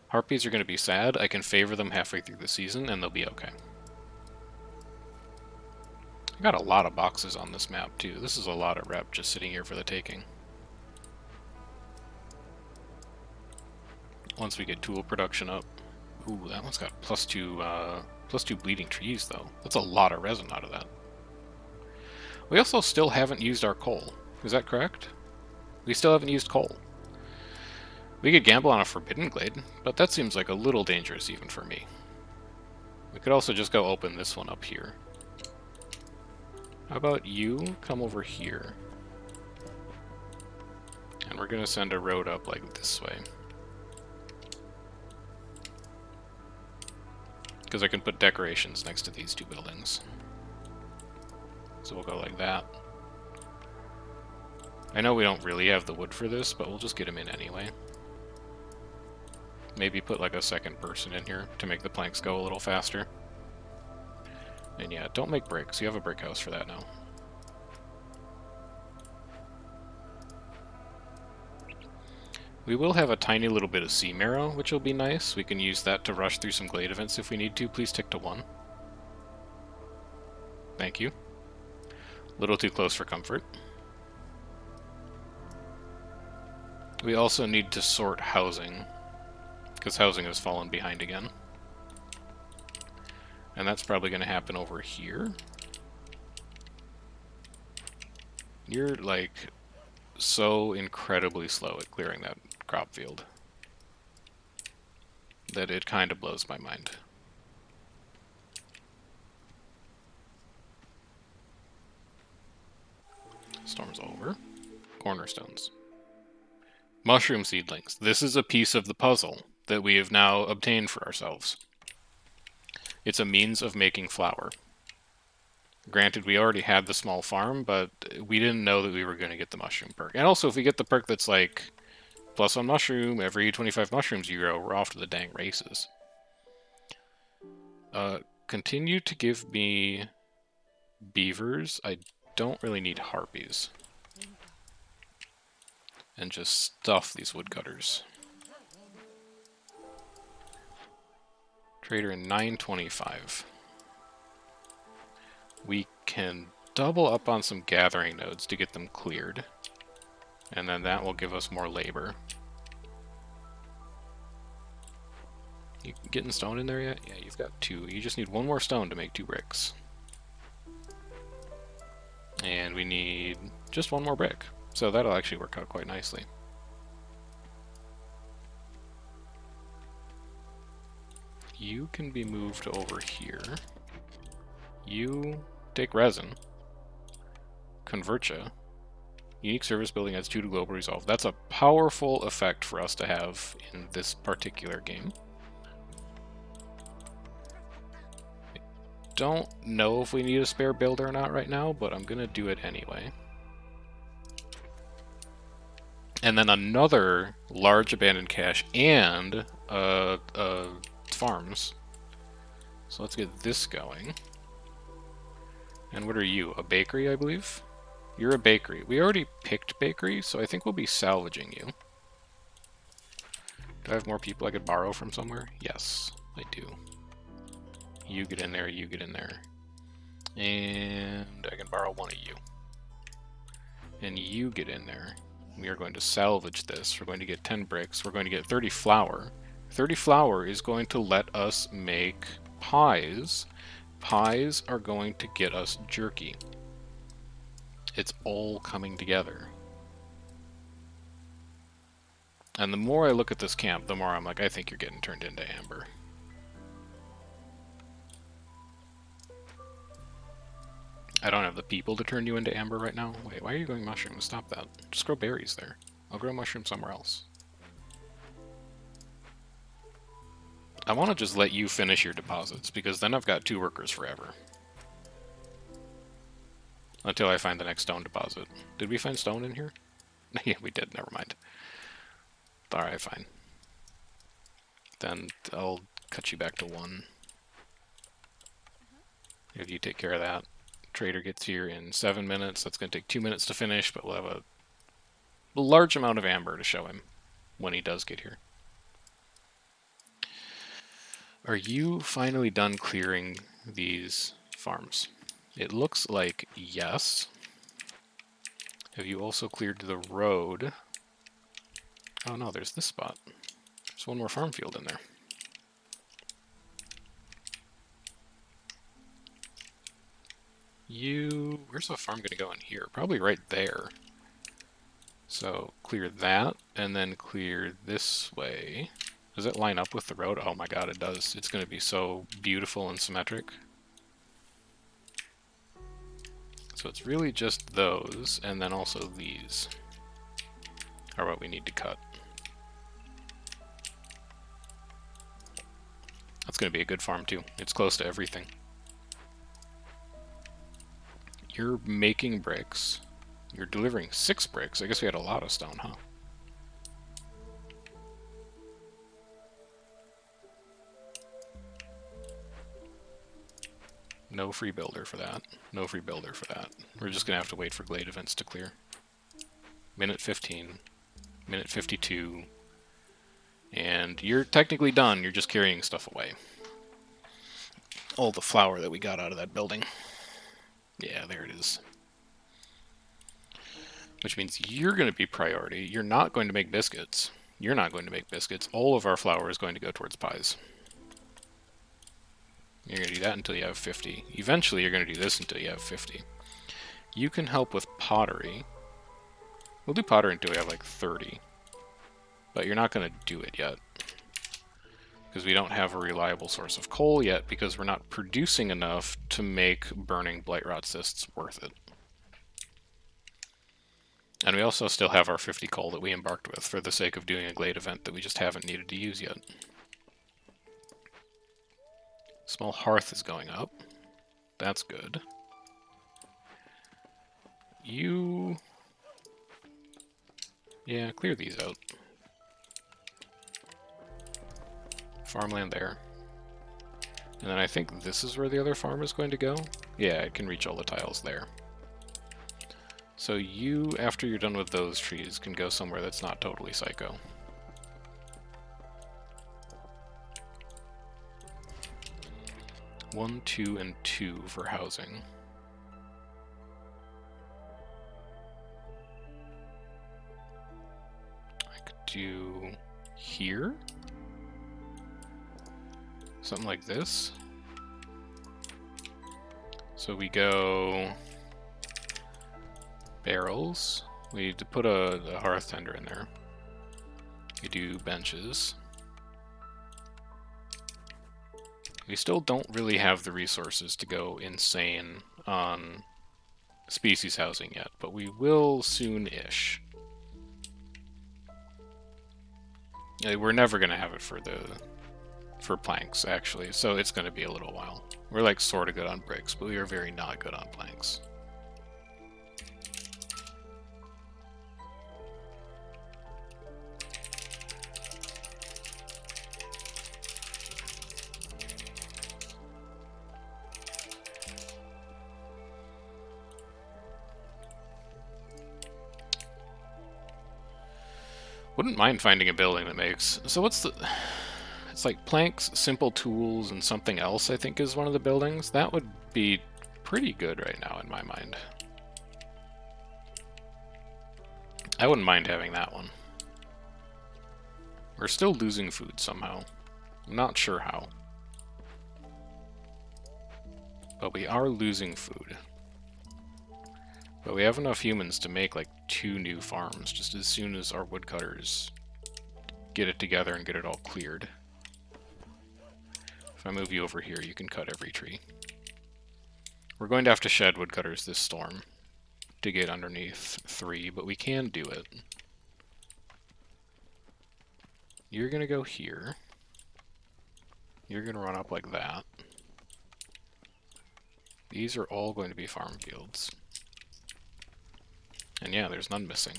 Harpies are going to be sad. I can favor them halfway through the season, and they'll be okay. I got a lot of boxes on this map, too. This is a lot of rep just sitting here for the taking. Once we get tool production up. Ooh, that one's got +2 bleeding trees, though. That's a lot of resin out of that. We also still haven't used our coal. Is that correct? We still haven't used coal. We could gamble on a forbidden glade, but that seems like a little dangerous even for me. We could also just go open this one up here. How about you come over here? And we're going to send a road up like this way. Because I can put decorations next to these 2 buildings. So we'll go like that. I know we don't really have the wood for this, but we'll just get them in anyway. Maybe put like a second person in here to make the planks go a little faster. And yeah, don't make bricks. You have a brick house for that now. We will have a tiny little bit of sea marrow, which will be nice. We can use that to rush through some glade events if we need to. Please tick to 1. Thank you. A little too close for comfort. We also need to sort housing, because housing has fallen behind again. And that's probably going to happen over here. You're, like, so incredibly slow at clearing that crop field that it kind of blows my mind. Storm's over. Cornerstones. Mushroom seedlings. This is a piece of the puzzle that we have now obtained for ourselves. It's a means of making flour. Granted, we already had the small farm, but we didn't know that we were going to get the mushroom perk. And also, if we get the perk that's like, plus one mushroom, every 25 mushrooms you grow, we're off to the dang races. Continue to give me beavers. I don't really need harpies. And just stuff these woodcutters. Trader in 925. We can double up on some gathering nodes to get them cleared. And then that will give us more labor. You getting stone in there yet? Yeah, you've got 2. You just need 1 more stone to make 2 bricks. And we need just 1 more brick. So that'll actually work out quite nicely. You can be moved over here. You take resin. Convert ya. Unique service building adds 2 to global resolve. That's a powerful effect for us to have in this particular game. I don't know if we need a spare builder or not right now, but I'm gonna do it anyway. And then another large abandoned cache and farms. So let's get this going. And what are you? A bakery, I believe? You're a bakery. We already picked bakery, so I think we'll be salvaging you. Do I have more people I could borrow from somewhere? Yes, I do. You get in there, you get in there. And I can borrow 1 of you. And you get in there. We are going to salvage this. We're going to get 10 bricks. We're going to get 30 flour. 30 flour is going to let us make pies. Pies are going to get us jerky. It's all coming together. And the more I look at this camp, the more I'm like, I think you're getting turned into amber. I don't have the people to turn you into amber right now. Wait, why are you going mushrooms? Stop that. Just grow berries there. I'll grow mushrooms somewhere else. I want to just let you finish your deposits, because then I've got 2 workers forever. Until I find the next stone deposit. Did we find stone in here? Yeah, we did. Never mind. Alright, fine. Then I'll cut you back to 1. If you take care of that. Trader gets here in 7 minutes. That's going to take 2 minutes to finish, but we'll have a large amount of amber to show him when he does get here. Are you finally done clearing these farms? It looks like yes. Have you also cleared the road? Oh no, there's this spot. There's 1 more farm field in there. Where's the farm gonna go in here? Probably right there. So clear that, and then clear this way. Does it line up with the road? Oh my god, it does. It's gonna be so beautiful and symmetric. So it's really just those, and then also these are what we need to cut. That's gonna be a good farm too. It's close to everything. You're making bricks. You're delivering 6 bricks. I guess we had a lot of stone, huh? No free builder for that. No free builder for that. We're just gonna have to wait for glade events to clear. Minute 15. Minute 52. And you're technically done. You're just carrying stuff away. All the flour that we got out of that building. Yeah, there it is. Which means you're going to be priority. You're not going to make biscuits. You're not going to make biscuits. All of our flour is going to go towards pies. You're going to do that until you have 50. Eventually, you're going to do this until you have 50. You can help with pottery. We'll do pottery until we have like 30. But you're not going to do it yet. Because we don't have a reliable source of coal yet, because we're not producing enough to make burning blightrot cysts worth it. And we also still have our 50 coal that we embarked with for the sake of doing a glade event that we just haven't needed to use yet. Small hearth is going up. That's good. You... yeah, clear these out. Farmland there. And then I think this is where the other farm is going to go. Yeah, it can reach all the tiles there. So you, after you're done with those trees, can go somewhere that's not totally psycho. One, 2, and 2 for housing. I could do here? Something like this. So we go barrels. We need to put a hearth tender in there. We do benches. We still don't really have the resources to go insane on species housing yet, but we will soon-ish. We're never going to have it for planks, actually, so it's going to be a little while. We're like sort of good on bricks, but we are very not good on planks. Wouldn't mind finding a building that makes... so what's the... it's like planks, simple tools, and something else, I think, is one of the buildings. That would be pretty good right now in my mind. I wouldn't mind having that one. We're still losing food somehow. I'm not sure how. But we are losing food. But we have enough humans to make like 2 new farms just as soon as our woodcutters get it together and get it all cleared. If I move you over here, you can cut every tree. We're going to have to shed woodcutters this storm to get underneath 3, but we can do it. You're going to go here. You're going to run up like that. These are all going to be farm fields. And yeah, there's none missing.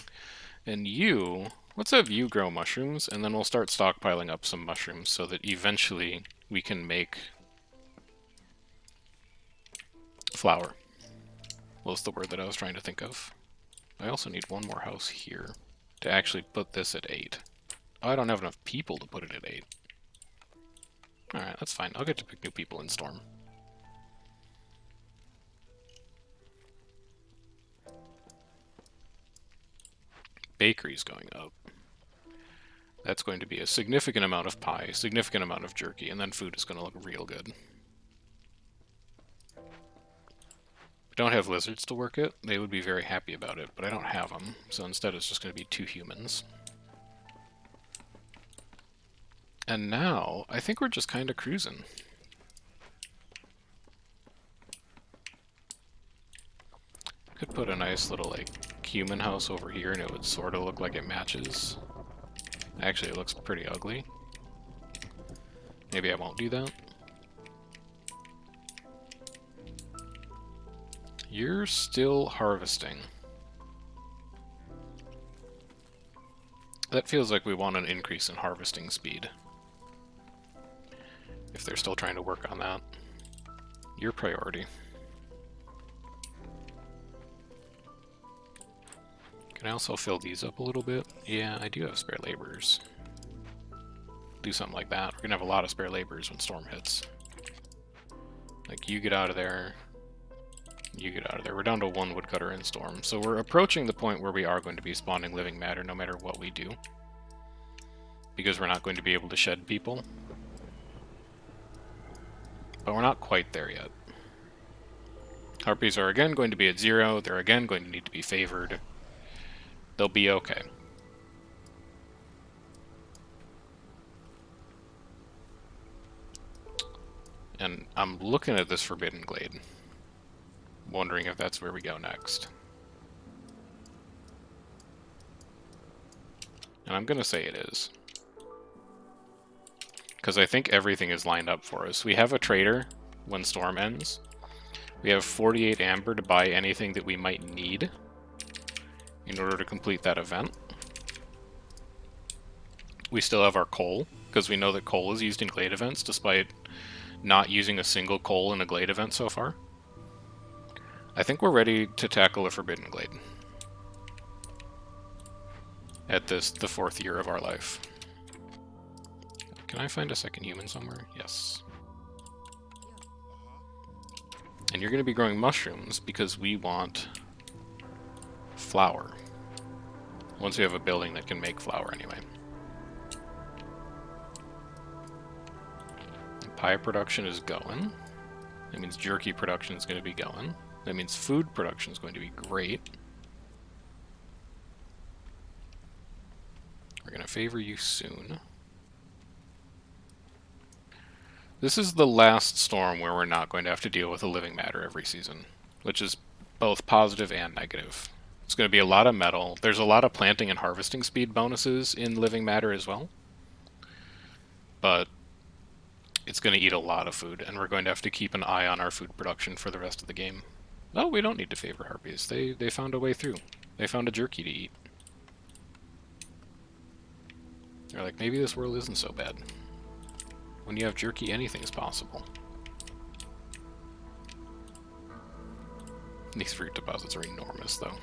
And you, let's have you grow mushrooms, and then we'll start stockpiling up some mushrooms so that eventually we can make flour. What's the word that I was trying to think of? I also need one more house here to actually put this at 8. Oh, I don't have enough people to put it at 8. Alright, that's fine. I'll get to pick new people in Storm. Bakery's going up. That's going to be a significant amount of pie, significant amount of jerky, and then food is going to look real good. We don't have lizards to work it. They would be very happy about it, but I don't have them, so instead it's just going to be 2 humans. And now, I think we're just kind of cruising. Could put a nice little, like, human house over here and it would sort of look like it matches. Actually, it looks pretty ugly. Maybe I won't do that. You're still harvesting. That feels like we want an increase in harvesting speed. If they're still trying to work on that. Your priority. Can I also fill these up a little bit? Yeah, I do have spare laborers. Do something like that. We're gonna have a lot of spare laborers when storm hits. Like, you get out of there. You get out of there. We're down to 1 woodcutter in storm. So we're approaching the point where we are going to be spawning living matter no matter what we do. Because we're not going to be able to shed people. but we're not quite there yet. Harpies are again going to be at 0. They're again going to need to be favored. They'll be okay. And I'm looking at this Forbidden Glade, wondering if that's where we go next. And I'm going to say it is. Because I think everything is lined up for us. We have a trader when Storm ends. We have 48 amber to buy anything that we might need in order to complete that event. We still have our coal, because we know that coal is used in Glade events, despite not using a single coal in a Glade event so far. I think we're ready to tackle a Forbidden Glade. At the 4th year of our life. Can I find a second human somewhere? Yes. And you're going to be growing mushrooms because we want flour. Once we have a building that can make flour anyway. Pie production is going. That means jerky production is going to be going. That means food production is going to be great. We're going to favor you soon. This is the last storm where we're not going to have to deal with a living matter every season, which is both positive and negative. It's going to be a lot of metal. There's a lot of planting and harvesting speed bonuses in living matter as well. But it's going to eat a lot of food, and we're going to have to keep an eye on our food production for the rest of the game. Oh, we don't need to favor harpies. They found a way through. They found a jerky to eat. They're like, maybe this world isn't so bad. When you have jerky, anything's possible. These fruit deposits are enormous, though.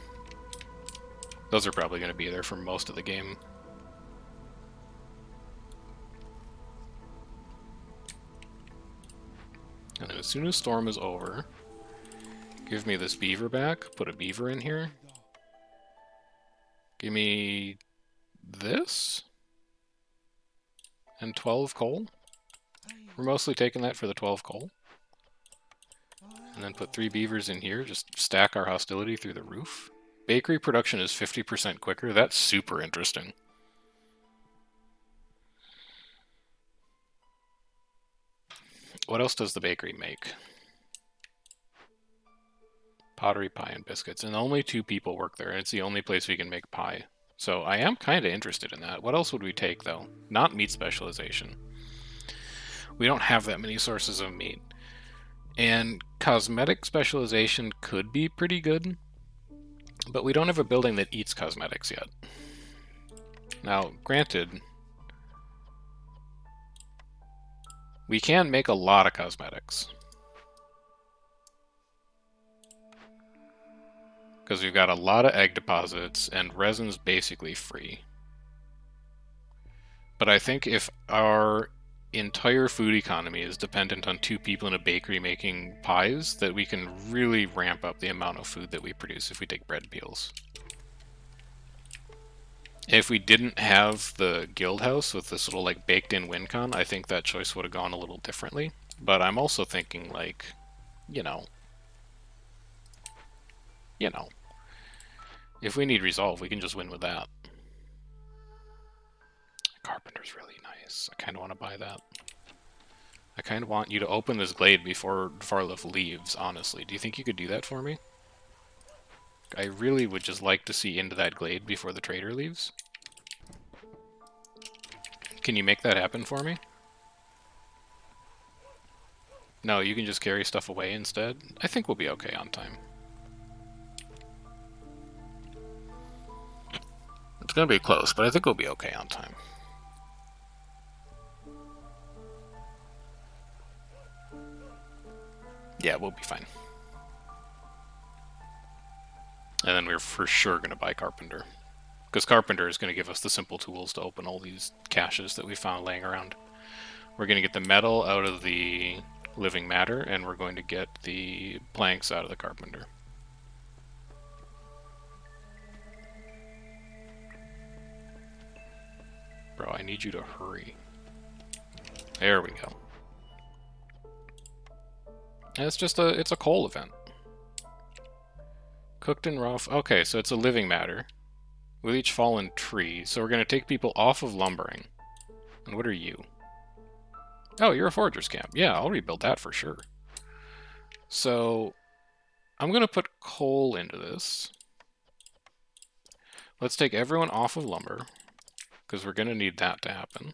Those are probably going to be there for most of the game. And then as soon as Storm is over, give me this beaver back, put a beaver in here. Give me this? And 12 coal? We're mostly taking that for the 12 coal. And then put 3 beavers in here, just stack our hostility through the roof. Bakery production is 50% quicker. That's super interesting. What else does the bakery make? Pottery, pie, and biscuits. And only 2 people work there, and it's the only place we can make pie. So I am kind of interested in that. What else would we take, though? Not meat specialization. We don't have that many sources of meat. And cosmetic specialization could be pretty good, but we don't have a building that eats cosmetics yet. Now, granted, we can make a lot of cosmetics. Because we've got a lot of egg deposits, and resin's basically free. But I think if our entire food economy is dependent on 2 people in a bakery making pies, that we can really ramp up the amount of food that we produce if we take bread peels. If we didn't have the guild house with this little like baked in win con, I think that choice would have gone a little differently. But I'm also thinking like, you know, if we need resolve, we can just win with that. Carpenter's really nice. I kind of want to buy that. I kind of want you to open this glade before Farlif leaves, honestly. Do you think you could do that for me? I really would just like to see into that glade before the trader leaves. Can you make that happen for me? No, you can just carry stuff away instead? I think we'll be okay on time. It's going to be close, but I think we'll be okay on time. Yeah, we'll be fine. And then we're for sure going to buy Carpenter. Because Carpenter is going to give us the simple tools to open all these caches that we found laying around. We're going to get the metal out of the living matter, and we're going to get the planks out of the Carpenter. Bro, I need you to hurry. There we go. And it's a coal event. Cooked and raw. Okay, so it's a living matter with each fallen tree. So we're going to take people off of lumbering. And what are you? Oh, you're a forager's camp. Yeah, I'll rebuild that for sure. So I'm going to put coal into this. Let's take everyone off of lumber, because we're going to need that to happen.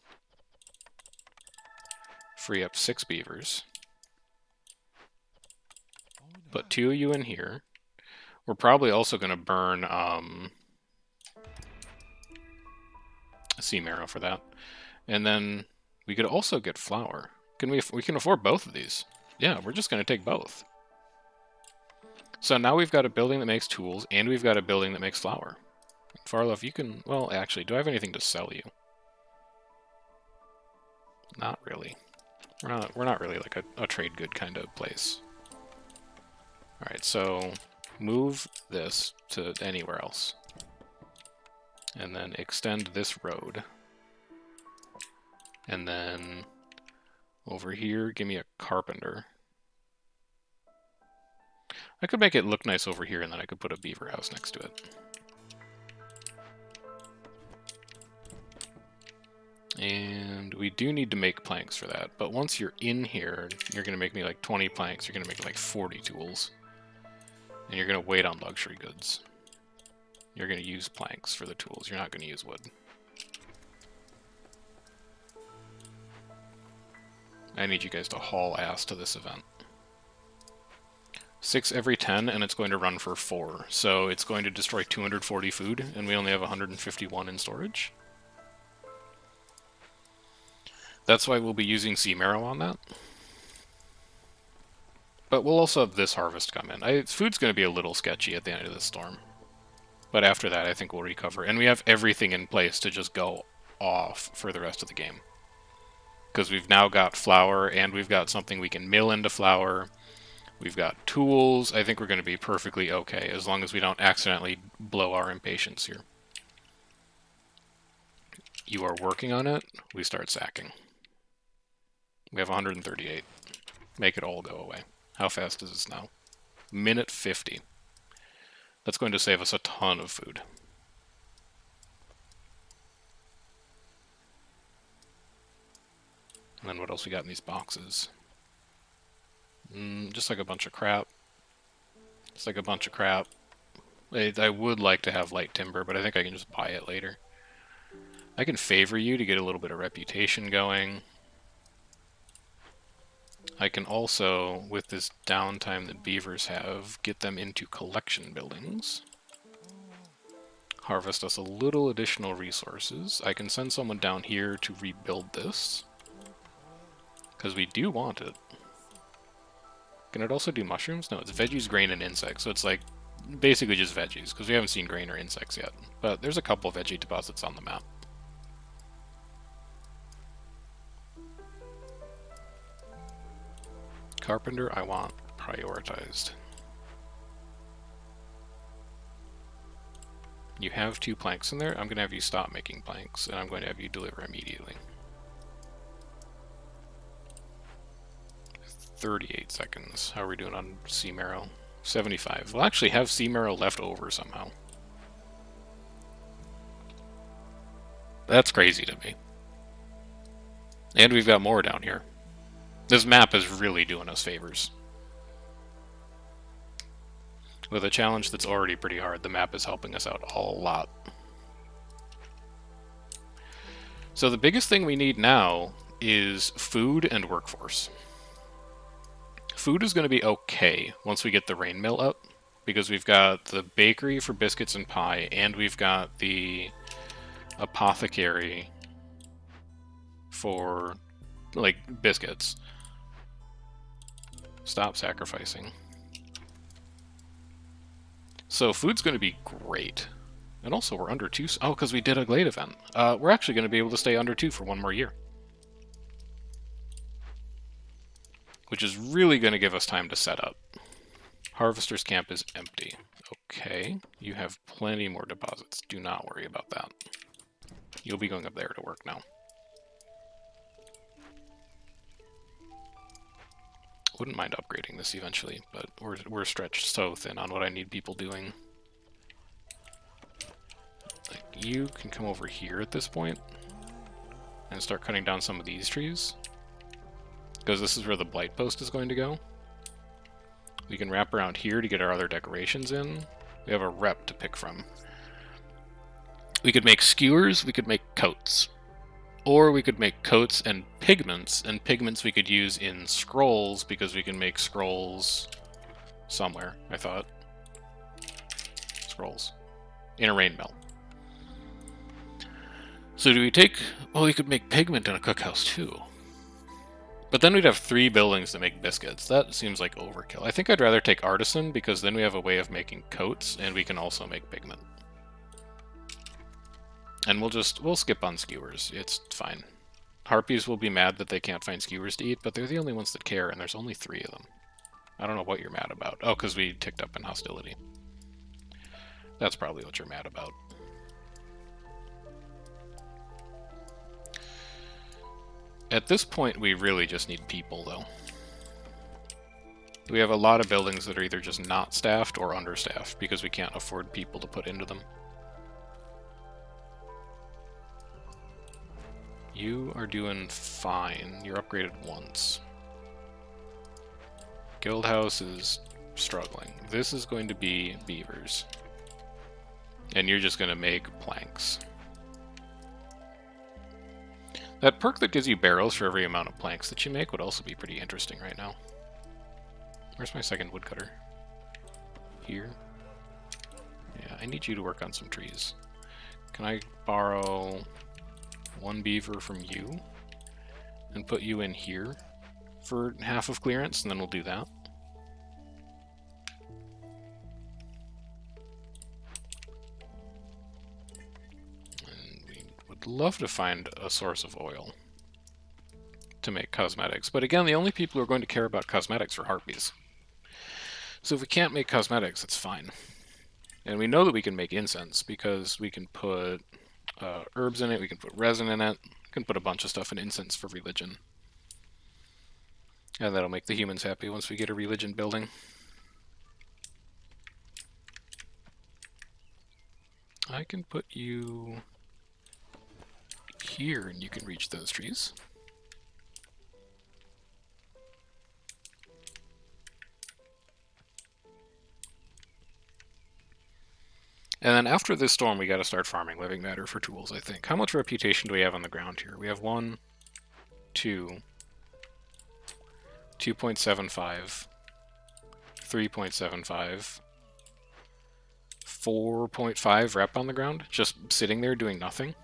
Free up 6 beavers. Put 2 of you in here. We're probably also going to burn sea marrow for that. And then we could also get flour. We can afford both of these. Yeah, we're just going to take both. So now we've got a building that makes tools, and we've got a building that makes flour. Farloff, you can... Well, actually, do I have anything to sell you? Not really. We're not really like a trade good kind of place. Alright, so move this to anywhere else. And then extend this road. And then over here, give me a carpenter. I could make it look nice over here, and then I could put a beaver house next to it. And we do need to make planks for that. But once you're in here, you're going to make me like 20 planks. You're going to make like 40 tools. And you're going to wait on luxury goods. You're going to use planks for the tools. You're not going to use wood. I need you guys to haul ass to this event. 6 every 10, and it's going to run for 4. So it's going to destroy 240 food, and we only have 151 in storage. That's why we'll be using sea marrow on that. But we'll also have this harvest come in. Food's going to be a little sketchy at the end of this storm. But after that, I think we'll recover. And we have everything in place to just go off for the rest of the game. Because we've now got flour, and we've got something we can mill into flour. We've got tools. I think we're going to be perfectly okay, as long as we don't accidentally blow our impatience here. You are working on it. We start sacking. We have 138. Make it all go away. How fast is this now? Minute 50. That's going to save us a ton of food. And then what else we got in these boxes? Just like a bunch of crap. Just like a bunch of crap. I would like to have light timber, but I think I can just buy it later. I can favor you to get a little bit of reputation going. I can also, with this downtime that beavers have, get them into collection buildings. Harvest us a little additional resources. I can send someone down here to rebuild this. Because we do want it. Can it also do mushrooms? No, it's veggies, grain, and insects. So it's like basically just veggies, because we haven't seen grain or insects yet. But there's a couple of veggie deposits on the map. Carpenter, I want prioritized. You have 2 planks in there. I'm going to have you stop making planks, and I'm going to have you deliver immediately. 38 seconds. How are we doing on sea marrow? 75. We'll actually have sea marrow left over somehow. That's crazy to me. And we've got more down here. This map is really doing us favors. With a challenge that's already pretty hard, the map is helping us out a lot. So the biggest thing we need now is food and workforce. Food is going to be okay once we get the rain mill up, because we've got the bakery for biscuits and pie, and we've got the apothecary for, like, biscuits. Stop sacrificing. So food's going to be great. And also we're under 2... Oh, because we did a Glade event. We're actually going to be able to stay under 2 for 1 more year. Which is really going to give us time to set up. Harvester's camp is empty. Okay, you have plenty more deposits. Do not worry about that. You'll be going up there to work now. Wouldn't mind upgrading this eventually, but we're stretched so thin on what I need people doing. Like, you can come over here at this point and start cutting down some of these trees, because this is where the blight post is going to go. We can wrap around here to get our other decorations in. We have a rep to pick from. We could make skewers, we could make coats. Or we could make coats and pigments we could use in scrolls, because we can make scrolls somewhere, I thought. Scrolls. In a rain mill. So do we take... Well, we could make pigment in a cookhouse too. But then we'd have 3 buildings to make biscuits. That seems like overkill. I think I'd rather take artisan, because then we have a way of making coats, and we can also make pigment. And we'll skip on skewers. It's fine. Harpies will be mad that they can't find skewers to eat, but they're the only ones that care, and there's only 3 of them. I don't know what you're mad about. Oh, because we ticked up in hostility. That's probably what you're mad about. At this point, we really just need people, though. We have a lot of buildings that are either just not staffed or understaffed, because we can't afford people to put into them. You are doing fine. You're upgraded once. Guildhouse is struggling. This is going to be beavers. And you're just going to make planks. That perk that gives you barrels for every amount of planks that you make would also be pretty interesting right now. Where's my second woodcutter? Here. Yeah, I need you to work on some trees. Can I borrow 1 beaver from you and put you in here for half of clearance, and then we'll do that. And we would love to find a source of oil to make cosmetics, but again, the only people who are going to care about cosmetics are harpies. So if we can't make cosmetics, it's fine. And we know that we can make incense, because we can put herbs in it, we can put resin in it, we can put a bunch of stuff in incense for religion. And that'll make the humans happy once we get a religion building. I can put you here, and you can reach those trees. And then after this storm, we gotta start farming living matter for tools, I think. How much reputation do we have on the ground here? We have 1, 2, 2.75, 3.75, 4.5 rep on the ground, just sitting there doing nothing.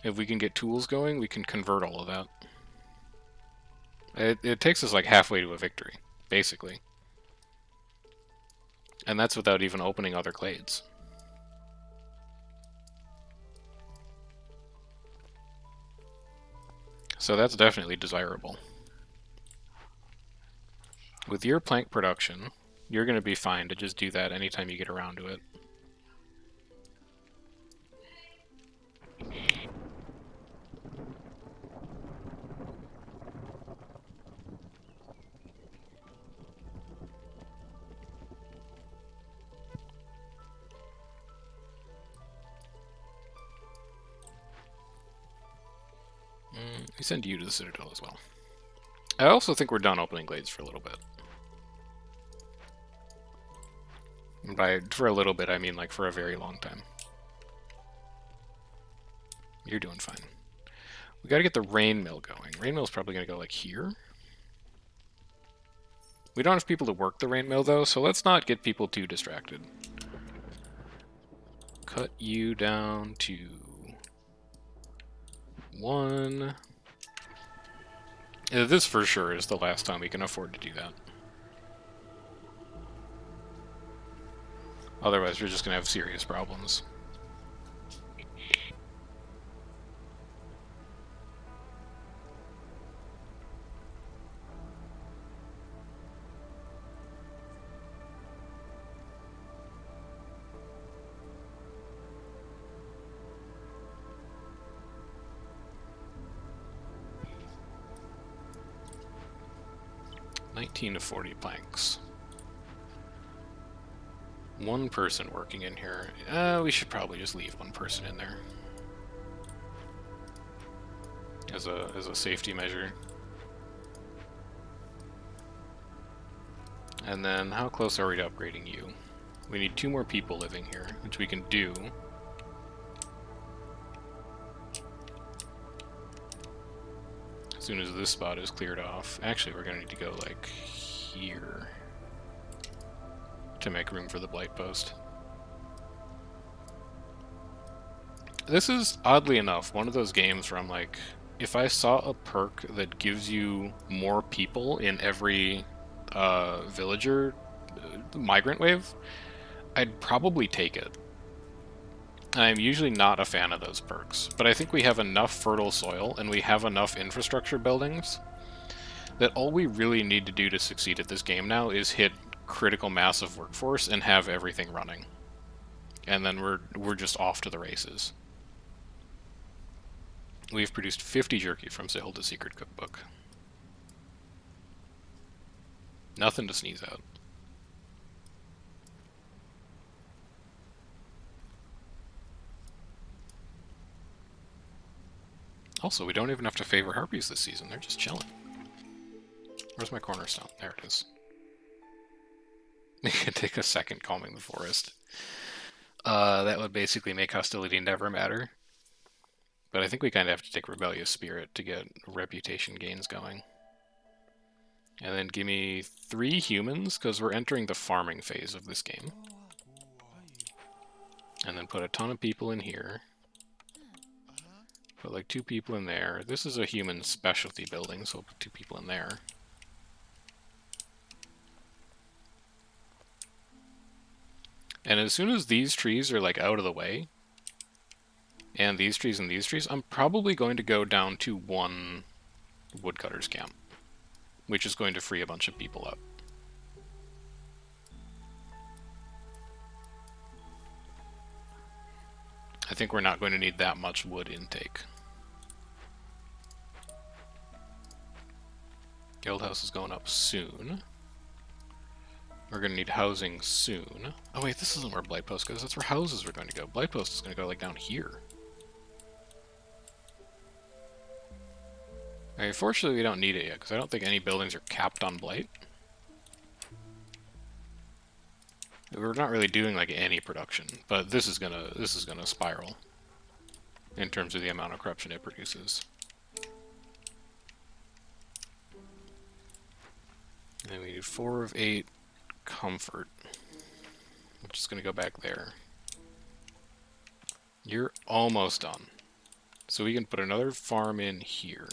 If we can get tools going, we can convert all of that. It takes us like halfway to a victory, basically. And that's without even opening other clades. So that's definitely desirable. With your plank production, you're going to be fine to just do that anytime you get around to it. We send you to the Citadel as well. I also think we're done opening glades for a little bit. And by for a little bit, I mean like for a very long time. You're doing fine. We gotta get the rain mill going. Rain mill's probably gonna go like here. We don't have people to work the rain mill though, so let's not get people too distracted. Cut you down to 1. This for sure is the last time we can afford to do that. Otherwise, we're just going to have serious problems. 19 to 40 planks. One person working in here. We should probably just leave one person in there. As a safety measure. And then, how close are we to upgrading you? We need 2 more people living here, which we can do. As soon as this spot is cleared off. Actually, we're going to need to go, like, here. To make room for the blight post. This is, oddly enough, one of those games where I'm like, if I saw a perk that gives you more people in every villager migrant wave, I'd probably take it. I'm usually not a fan of those perks, but I think we have enough fertile soil and we have enough infrastructure buildings that all we really need to do to succeed at this game now is hit critical mass of workforce and have everything running. And then we're just off to the races. We've produced 50 jerky from Sahilda's secret cookbook. Nothing to sneeze at. Also, we don't even have to favor harpies this season. They're just chilling. Where's my cornerstone? There it is. We can take a second calming the forest. That would basically make hostility never matter. But I think we kind of have to take rebellious spirit to get reputation gains going. And then give me 3 humans, because we're entering the farming phase of this game. And then put a ton of people in here. Put like 2 people in there. This is a human specialty building, so we'll put 2 people in there. And as soon as these trees are like out of the way, and these trees, I'm probably going to go down to 1 woodcutter's camp, which is going to free a bunch of people up. I think we're not going to need that much wood intake. Guild house is going up soon. We're going to need housing soon. Oh wait, this isn't where blight post goes. That's where houses are going to go. Blight post is going to go like down here. Fortunately, we don't need it yet, because I don't think any buildings are capped on blight. We're not really doing like any production, but this is gonna spiral in terms of the amount of corruption it produces. And then we need 4 of 8 comfort, which is gonna go back there. You're almost done. So we can put another farm in here.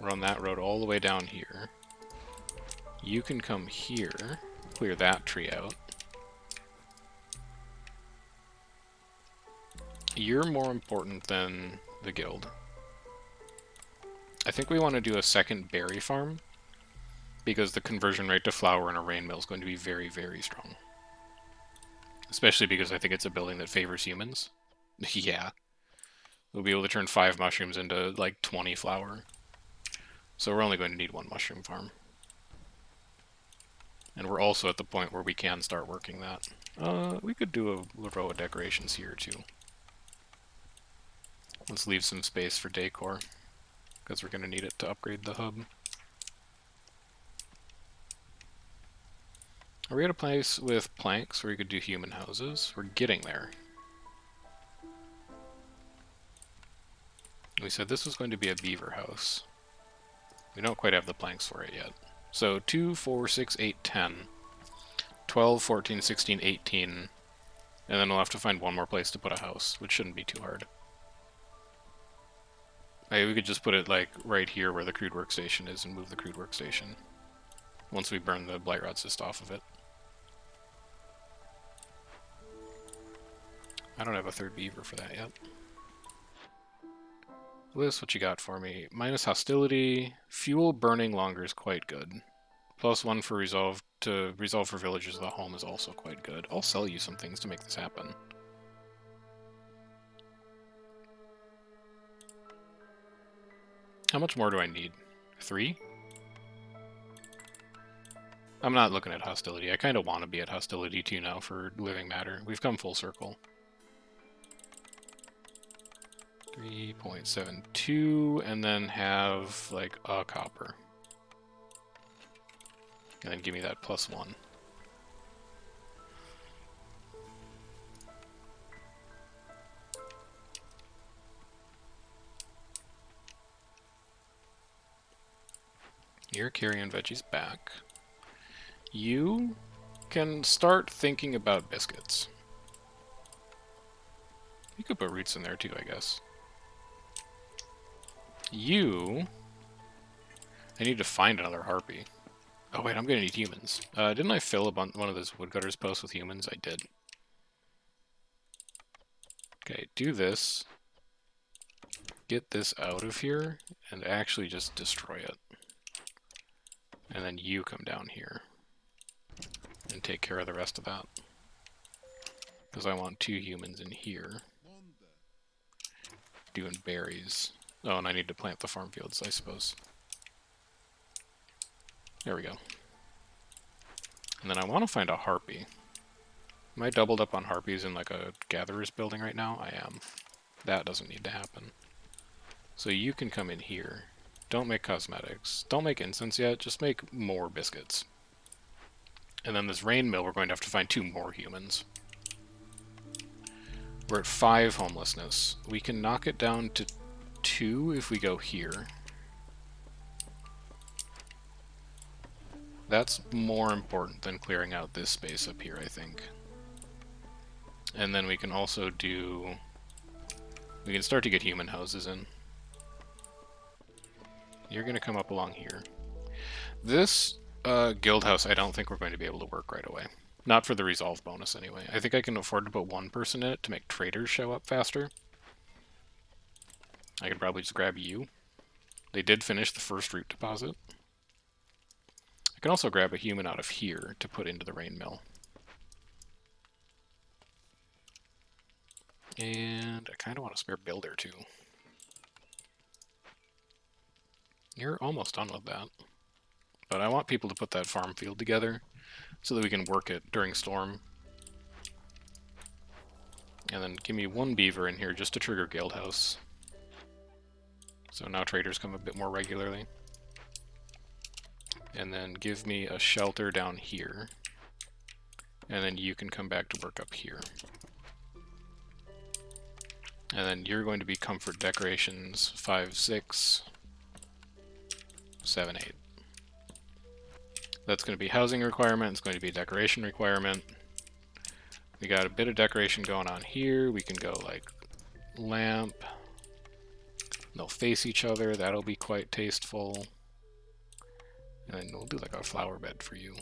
Run that road all the way down here. You can come here, clear that tree out. You're more important than the guild. I think we want to do a second berry farm, because the conversion rate to flour in a rain mill is going to be very, very strong. Especially because I think it's a building that favors humans. Yeah. We'll be able to turn 5 mushrooms into like 20 flour. So we're only going to need 1 mushroom farm. And we're also at the point where we can start working that. We could do a row of decorations here too. Let's leave some space for decor, because we're going to need it to upgrade the hub. Are we at a place with planks where we could do human houses? We're getting there. We said this was going to be a beaver house. We don't quite have the planks for it yet. So 2, 4, 6, 8, 10, 12, 14, 16, 18, and then we'll have to find 1 more place to put a house, which shouldn't be too hard. Maybe we could just put it like right here where the crude workstation is and move the crude workstation once we burn the blight rod cyst off of it. I don't have a 3rd beaver for that yet. Liz, what you got for me? Minus hostility. Fuel burning longer is quite good. +1 for resolve for villagers of the home is also quite good. I'll sell you some things to make this happen. How much more do I need? 3? I'm not looking at hostility. I kind of want to be at hostility too now for living matter. We've come full circle. 3.72, and then have, like, a copper. And then give me that +1. You're carrying veggies back. You can start thinking about biscuits. You could put roots in there too, I guess. I need to find another harpy. Oh wait, I'm gonna need humans. Didn't I fill one of those woodcutters posts with humans? I did. Okay, do this. Get this out of here, and actually just destroy it. And then you come down here. And take care of the rest of that. Because I want 2 humans in here. Doing berries. Oh, and I need to plant the farm fields, I suppose. There we go. And then I want to find a harpy. Am I doubled up on harpies in like a gatherer's building right now? I am. That doesn't need to happen. So you can come in here. Don't make cosmetics. Don't make incense yet, just make more biscuits. And then this rain mill, we're going to have to find 2 more humans. We're at 5 homelessness. We can knock it down to 2 if we go here. That's more important than clearing out this space up here, I think. And then we can also do... We can start to get human houses in. You're going to come up along here. This guild house, I don't think we're going to be able to work right away. Not for the resolve bonus, anyway. I think I can afford to put 1 person in it to make traders show up faster. I could probably just grab you. They did finish the first root deposit. I can also grab a human out of here to put into the rain mill. And I kind of want a spare builder, too. You're almost done with that. But I want people to put that farm field together so that we can work it during storm. And then give me 1 beaver in here just to trigger guild house. So now traders come a bit more regularly. And then give me a shelter down here. And then you can come back to work up here. And then you're going to be comfort decorations 5, 6, 7, 8. That's going to be housing requirement, it's going to be decoration requirement. We got a bit of decoration going on here. We can go like lamp. They'll face each other, that'll be quite tasteful. And then we'll do like a flower bed for you.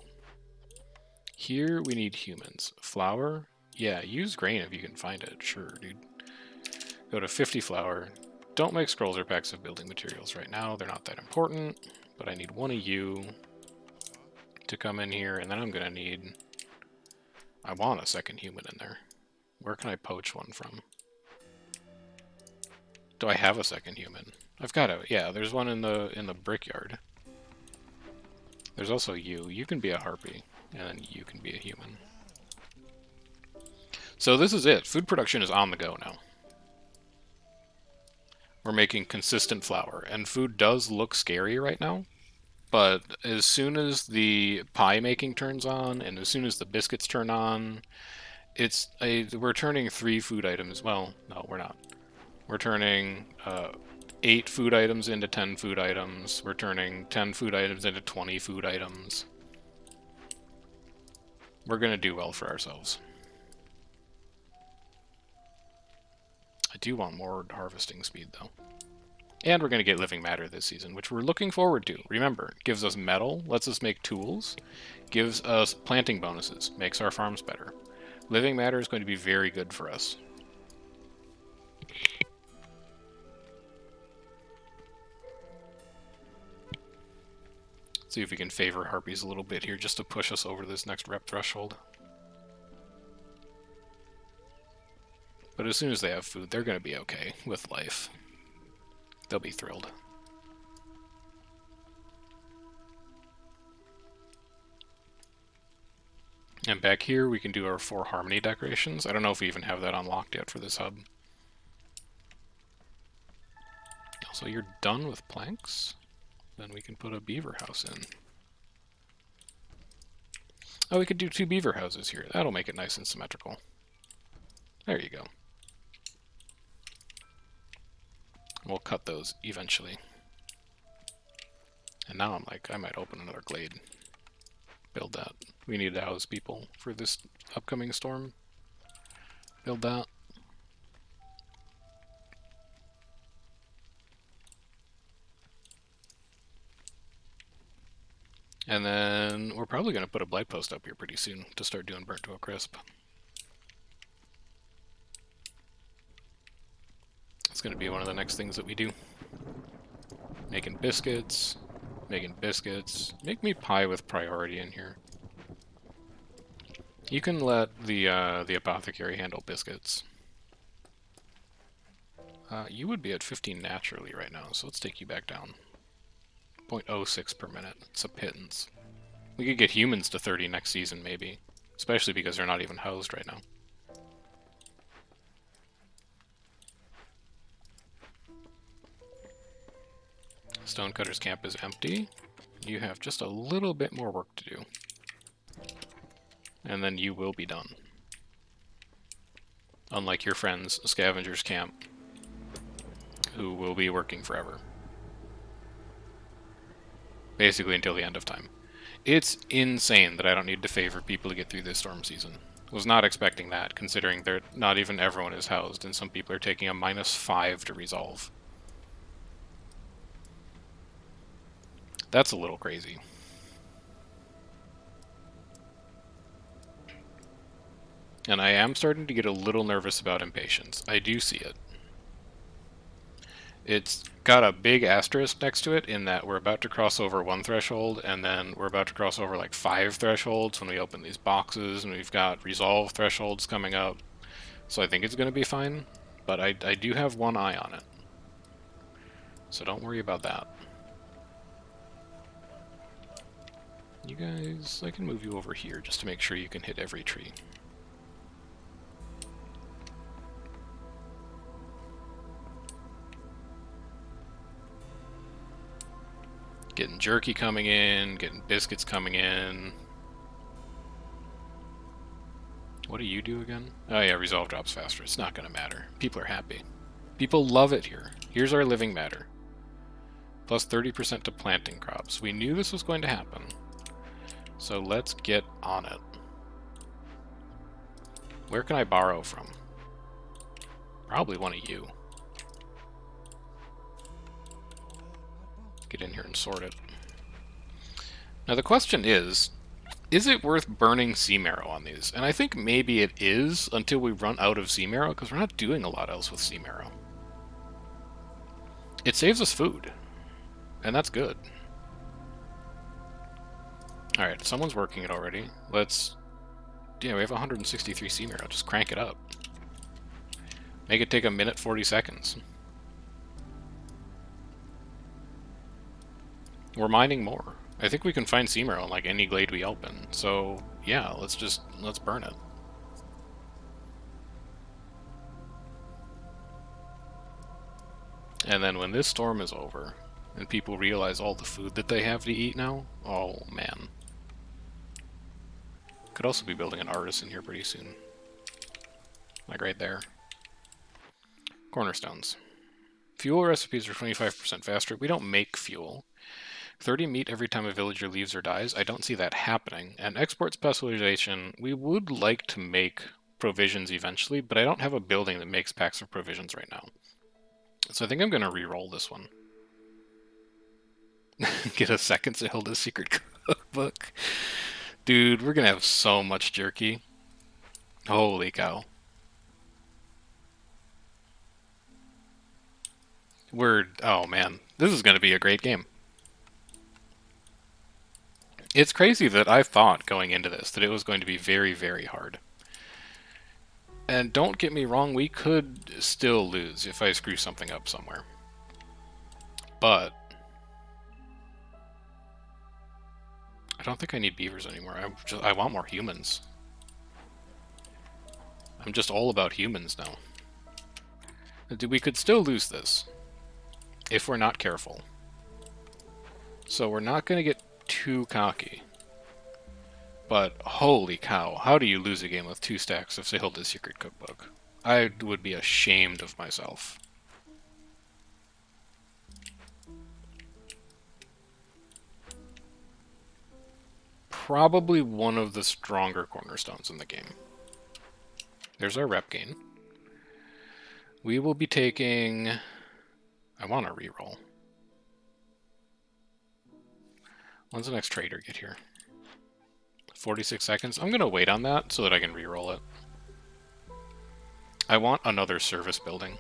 Here we need humans. Flour? Yeah, use grain if you can find it. Sure, dude. Go to 50 flour. Don't make scrolls or packs of building materials right now. They're not that important. But I need 1 of you to come in here. And then I'm going to need... I want a 2nd human in there. Where can I poach 1 from? Do I have a 2nd human? I've got a... Yeah, there's 1 in the brickyard. There's also you. You can be a harpy. And then you can be a human. So this is it. Food production is on the go now. We're making consistent flour. And food does look scary right now. But as soon as the pie making turns on, and as soon as the biscuits turn on, we're turning 3 food items. Well, no, we're not. We're turning 8 food items into 10 food items. We're turning 10 food items into 20 food items. We're going to do well for ourselves. I do want more harvesting speed, though. And we're going to get living matter this season, which we're looking forward to. Remember, gives us metal, lets us make tools, gives us planting bonuses, makes our farms better. Living matter is going to be very good for us. See if we can favor harpies a little bit here just to push us over this next rep threshold. But as soon as they have food, they're going to be okay with life. They'll be thrilled. And back here we can do our 4 harmony decorations. I don't know if we even have that unlocked yet for this hub. So you're done with planks. Then we can put a beaver house in. Oh, we could do 2 beaver houses here. That'll make it nice and symmetrical. There you go. We'll cut those eventually. And now I'm like, I might open another glade. Build that. We need to house people for this upcoming storm. Build that. And then we're probably going to put a blight post up here pretty soon to start doing burnt to a crisp. It's going to be one of the next things that we do. Making biscuits. Making biscuits. Make me pie with priority in here. You can let the apothecary handle biscuits. You would be at 15 naturally right now, so let's take you back down. 0.06 per minute. It's a pittance. We could get humans to 30 next season, maybe. Especially because they're not even housed right now. Stonecutter's camp is empty. You have just a little bit more work to do. And then you will be done. Unlike your friends, Scavenger's camp, who will be working forever. Basically until the end of time. It's insane that I don't need to favor people to get through this storm season. Was not expecting that, considering they're not even everyone is housed, and some people are taking a -5 to resolve. That's a little crazy. And I am starting to get a little nervous about impatience. I do see it. It's got a big asterisk next to it in that we're about to cross over 1 threshold, and then we're about to cross over like 5 thresholds when we open these boxes, and we've got resolve thresholds coming up. So I think it's going to be fine, but I do have one eye on it. So don't worry about that. You guys, I can move you over here just to make sure you can hit every tree. Getting jerky coming in, getting biscuits coming in. What do you do again? Oh yeah, resolve drops faster. It's not going to matter. People are happy. People love it here. Here's our living matter. Plus 30% to planting crops. We knew this was going to happen. So let's get on it. Where can I borrow from? Probably one of you. Get in here and sort it. Now the question is it worth burning sea marrow on these? And I think maybe it is until we run out of sea marrow, because we're not doing a lot else with sea marrow. It saves us food, and that's good. Alright, someone's working it already. Let's... Yeah, we have 163 sea marrow. Just crank it up. Make it take 1:40 seconds. We're mining more. I think we can find sea marrow in like any glade we open. So yeah, let's burn it. And then when this storm is over and people realize all the food that they have to eat now, oh man. Could also be building an artisan here pretty soon. Like right there. Cornerstones. Fuel recipes are 25% faster. We don't make fuel. 30 meat every time a villager leaves or dies. I don't see that happening. And export specialization, we would like to make provisions eventually, but I don't have a building that makes packs of provisions right now. So I think I'm going to re-roll this one. Get a second Zelda's secret cookbook. Dude, we're going to have so much jerky. Holy cow. Oh man, this is going to be a great game. It's crazy that I thought going into this that it was going to be very, very hard. And don't get me wrong, we could still lose if I screw something up somewhere. But I don't think I need beavers anymore. I want more humans. I'm just all about humans now. We could still lose this if we're not careful. So we're not going to get too cocky. But holy cow, how do you lose a game with 2 stacks of Sailed Secret Cookbook? I would be ashamed of myself. Probably one of the stronger cornerstones in the game. There's our rep gain. We will be taking... I want to reroll. When's the next trader get here? 46 seconds. I'm going to wait on that so that I can reroll it. I want another service building.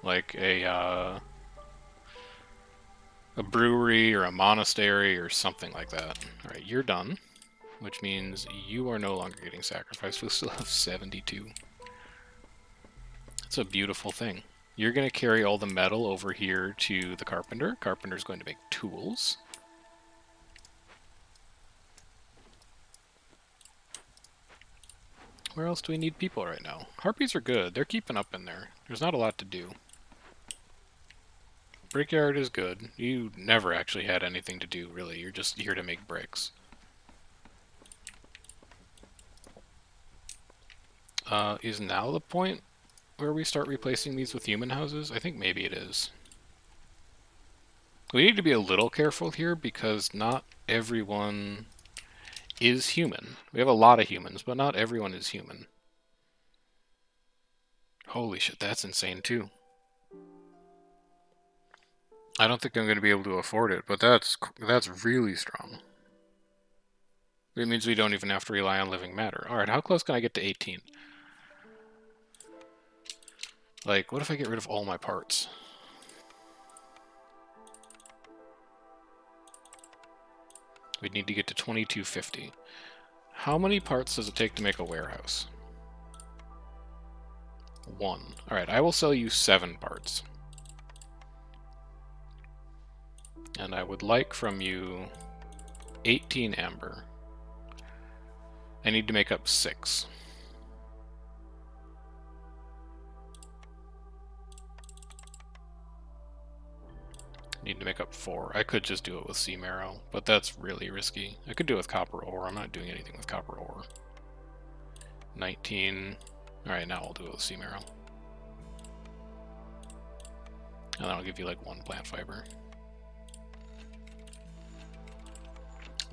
Like a brewery or a monastery or something like that. Alright, you're done. Which means you are no longer getting sacrificed. We'll still have 72. That's a beautiful thing. You're going to carry all the metal over here to the carpenter. Carpenter's going to make tools. Where else do we need people right now? Harpies are good. They're keeping up in there. There's not a lot to do. Brickyard is good. You never actually had anything to do, really. You're just here to make bricks. Is now the point where we start replacing these with human houses? I think maybe it is. We need to be a little careful here because not everyone is human. We have a lot of humans, but not everyone is human. Holy shit, that's insane too. I don't think I'm going to be able to afford it, but that's really strong. It means we don't even have to rely on living matter. Alright, how close can I get to 18? Like, what if I get rid of all my parts? We'd need to get to 2250. How many parts does it take to make a warehouse? 1. Alright, I will sell you 7 parts. And I would like from you 18 amber. I need to make up 6. Need to make up 4. I could just do it with sea marrow, but that's really risky. I could do it with copper ore. I'm not doing anything with copper ore. 19. Alright, now I'll do it with sea marrow. And then I'll give you like 1 plant fiber.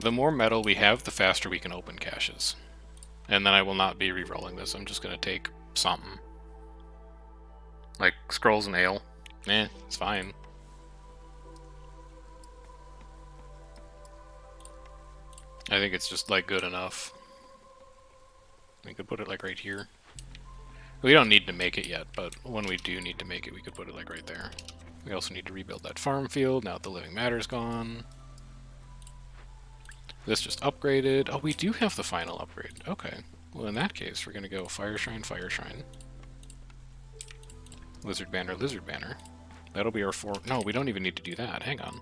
The more metal we have, the faster we can open caches. And then I will not be re-rolling this. I'm just going to take something. Like scrolls and ale. It's fine. I think it's just like good enough. We could put it like right here. We don't need to make it yet, but when we do need to make it, we could put it like right there. We also need to rebuild that farm field now that the living matter's gone. This just upgraded. Oh, we do have the final upgrade. Okay. Well, in that case, we're going to go Fire Shrine, Fire Shrine. Lizard Banner, Lizard Banner. That'll be our 4... No, we don't even need to do that. Hang on.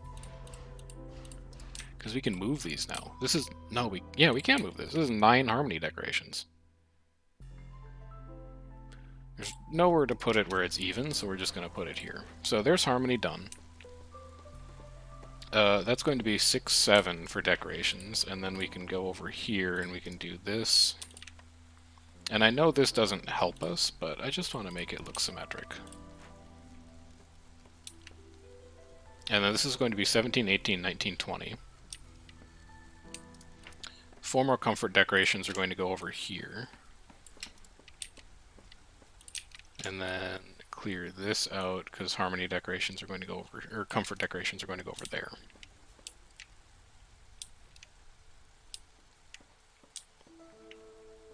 Because we can move these now. This is... No, we... Yeah, we can move this. This is 9 Harmony decorations. There's nowhere to put it where it's even, so we're just going to put it here. So there's Harmony done. That's going to be 6, 7 for decorations, and then we can go over here and we can do this. And I know this doesn't help us, but I just want to make it look symmetric. And then this is going to be 17, 18, 19, 20. 4 more comfort decorations are going to go over here. And then clear this out because harmony decorations are going to go over, or comfort decorations are going to go over there.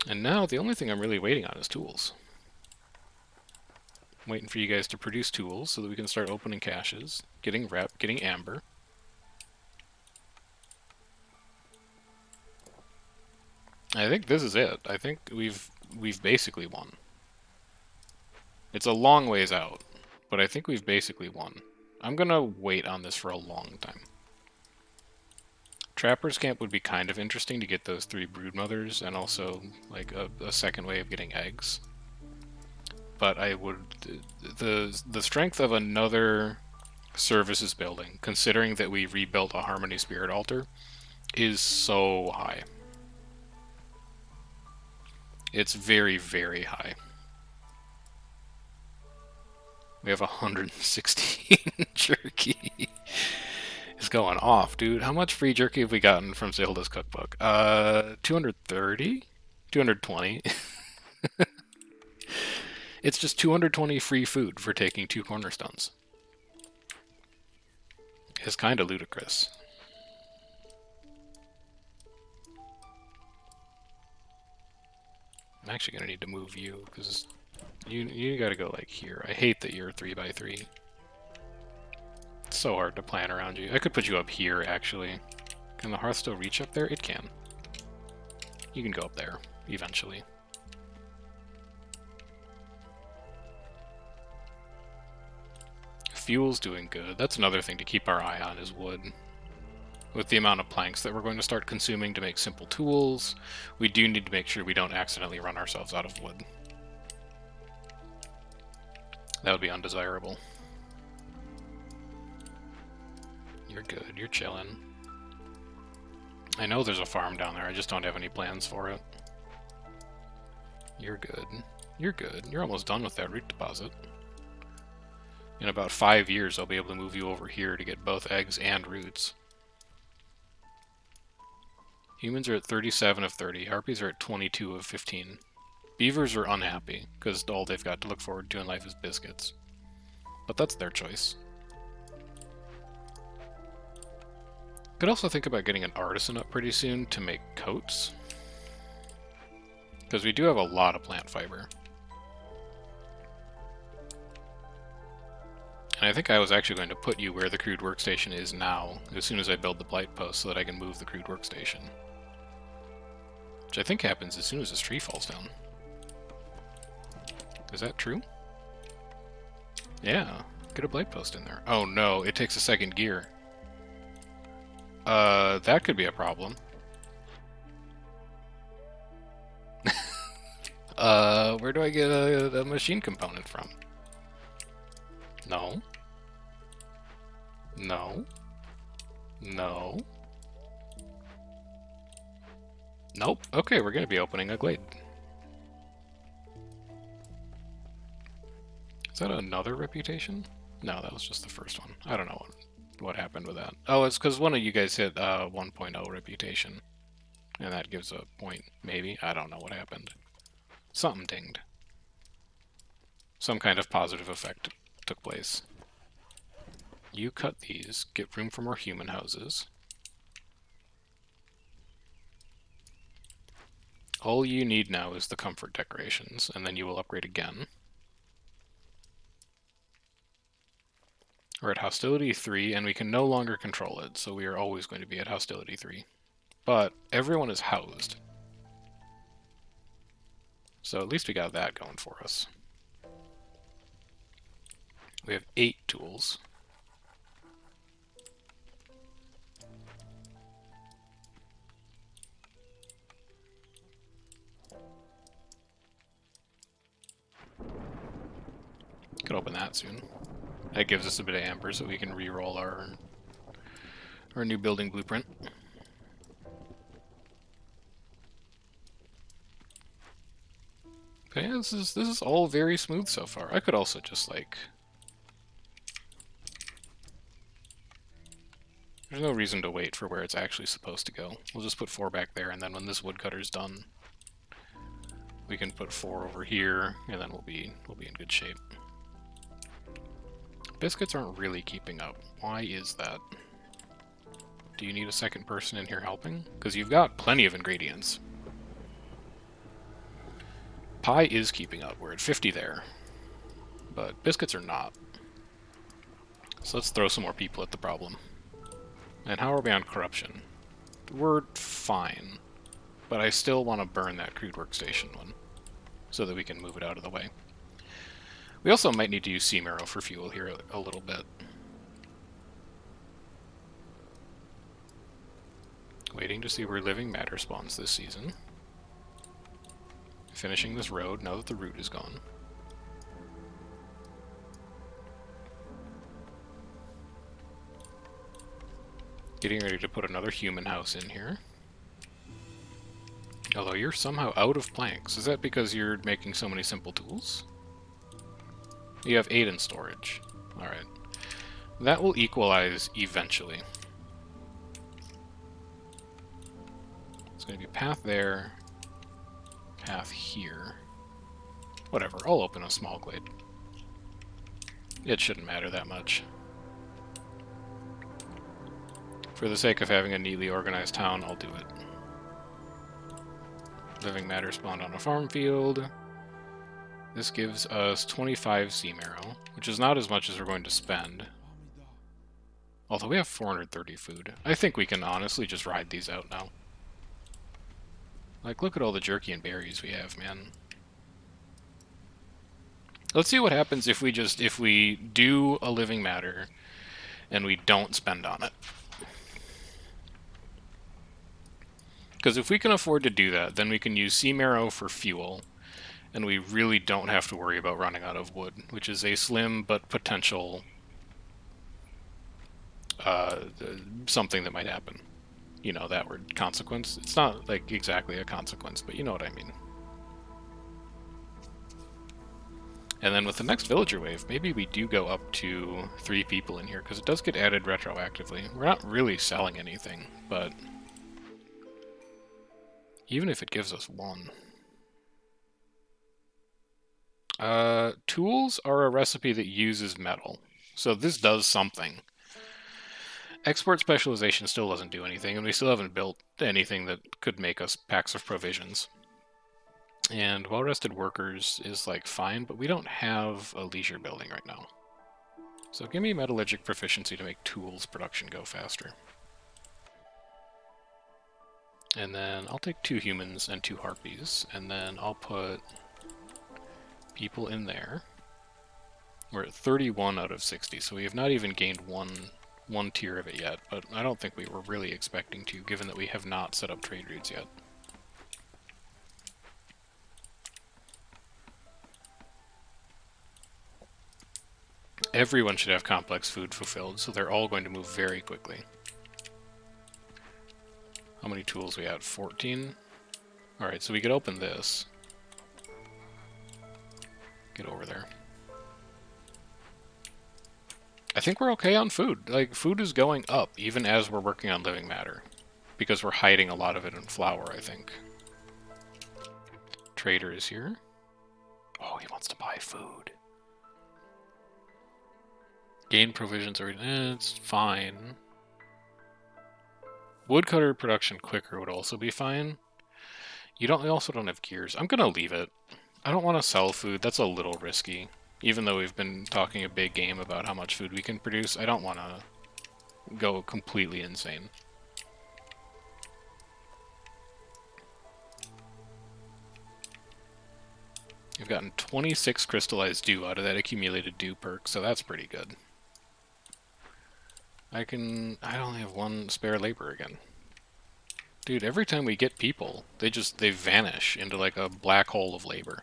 And now the only thing I'm really waiting on is tools. I'm waiting for you guys to produce tools so that we can start opening caches, getting rep, getting amber. I think this is it. I think we've basically won. It's a long ways out, but I think we've basically won. I'm gonna wait on this for a long time. Trapper's Camp would be kind of interesting to get those 3 brood mothers and also like a second way of getting eggs. But I would the strength of another services building, considering that we rebuilt a Harmony Spirit Altar, is so high. It's very, very high. We have 116 jerky. It's going off, dude. How much free jerky have we gotten from Zelda's cookbook? 230? 220. It's just 220 free food for taking 2 cornerstones. It's kind of ludicrous. I'm actually going to need to move you, because you got to go like here. I hate that you're 3x3. It's so hard to plan around you. I could put you up here, actually. Can the hearth still reach up there? It can. You can go up there, eventually. Fuel's doing good. That's another thing to keep our eye on is wood. With the amount of planks that we're going to start consuming to make simple tools, we do need to make sure we don't accidentally run ourselves out of wood. That would be undesirable. You're good. You're chilling. I know there's a farm down there. I just don't have any plans for it. You're good. You're good. You're almost done with that root deposit. In about 5 years, I'll be able to move you over here to get both eggs and roots. Humans are at 37 of 30. Harpies are at 22 of 15. Beavers are unhappy, because all they've got to look forward to in life is biscuits. But that's their choice. Could also think about getting an artisan up pretty soon to make coats. Because we do have a lot of plant fiber. And I think I was actually going to put you where the crude workstation is now, as soon as I build the blight post, so that I can move the crude workstation. Which I think happens as soon as this tree falls down. Is that true? Yeah, get a blight post in there. Oh no, it takes a second gear. That could be a problem. Where do I get a machine component from? No. No. No. Nope. Okay, we're going to be opening a glade. Is that another reputation? No, that was just the first one. I don't know what happened with that. Oh, it's because one of you guys hit 1.0 reputation. And that gives a point, maybe. I don't know what happened. Something dinged. Some kind of positive effect took place. You cut these, get room for more human houses. All you need now is the comfort decorations, and then you will upgrade again. We're at hostility 3, and we can no longer control it, so we are always going to be at hostility 3. But everyone is housed. So at least we got that going for us. We have 8 tools. Could open that soon. That gives us a bit of amber so we can re-roll our new building blueprint. Okay, this is all very smooth so far. I could also just like... There's no reason to wait for where it's actually supposed to go. We'll just put 4 back there, and then when this woodcutter's done, we can put 4 over here, and then we'll be in good shape. Biscuits aren't really keeping up. Why is that? Do you need a second person in here helping? Because you've got plenty of ingredients. Pie is keeping up. We're at 50 there. But biscuits are not. So let's throw some more people at the problem. And how are we on corruption? We're fine. But I still want to burn that crude workstation one, so that we can move it out of the way. We also might need to use sea marrow for fuel here a little bit. waiting to see where living matter spawns this season. Finishing this road now that the root is gone. Getting ready to put another human house in here. Although you're somehow out of planks. Is that because you're making so many simple tools? You have 8 in storage. Alright. That will equalize eventually. It's going to be path there, path here. Whatever, I'll open a small glade. It shouldn't matter that much. For the sake of having a neatly organized town, I'll do it. Living matter spawned on a farm field. This gives us 25 sea marrow, which is not as much as we're going to spend. Although we have 430 food. I think we can honestly just ride these out now. Like, look at all the jerky and berries we have, man. Let's see what happens if we do a living matter and we don't spend on it. Because if we can afford to do that, then we can use sea marrow for fuel, and we really don't have to worry about running out of wood, which is a slim but potential something that might happen. You know that word, consequence. It's not like exactly a consequence, but you know what I mean. And then with the next villager wave, maybe we do go up to 3 people in here, because it does get added retroactively. We're not really selling anything, but even if it gives us 1. Tools are a recipe that uses metal, so this does something. Export specialization still doesn't do anything, and we still haven't built anything that could make us packs of provisions. And well-rested workers is like fine, but we don't have a leisure building right now. So give me metallurgic proficiency to make tools production go faster. And then I'll take 2 humans and 2 harpies, and then I'll put people in there. We're at 31 out of 60, so we have not even gained one tier of it yet, but I don't think we were really expecting to, given that we have not set up trade routes yet. Everyone should have complex food fulfilled, so they're all going to move very quickly. How many tools we have? 14? Alright, so we could open this. Get over there. I think we're okay on food. Like, food is going up, even as we're working on living matter. Because we're hiding a lot of it in flour, I think. Trader is here. Oh, he wants to buy food. Gain provisions or it's fine. Woodcutter production quicker would also be fine. We also don't have gears. I'm gonna leave it. I don't want to sell food. That's a little risky. Even though we've been talking a big game about how much food we can produce, I don't want to go completely insane. We've gotten 26 crystallized dew out of that accumulated dew perk, so that's pretty good. I only have 1 spare labor again. Dude, every time we get people, they vanish into like a black hole of labor.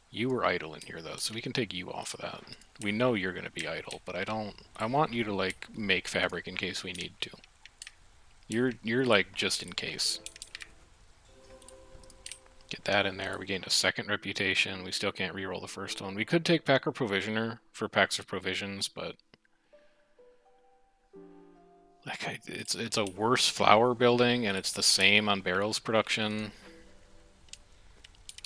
You were idle in here though, so we can take you off of that. We know you're gonna be idle, but I want you to like make fabric in case we need to. You're like just in case. Get that in there. We gained a 2nd reputation. We still can't reroll the first one. We could take Packer Provisioner for packs of provisions, but like it's a worse flour building, and it's the same on barrels production.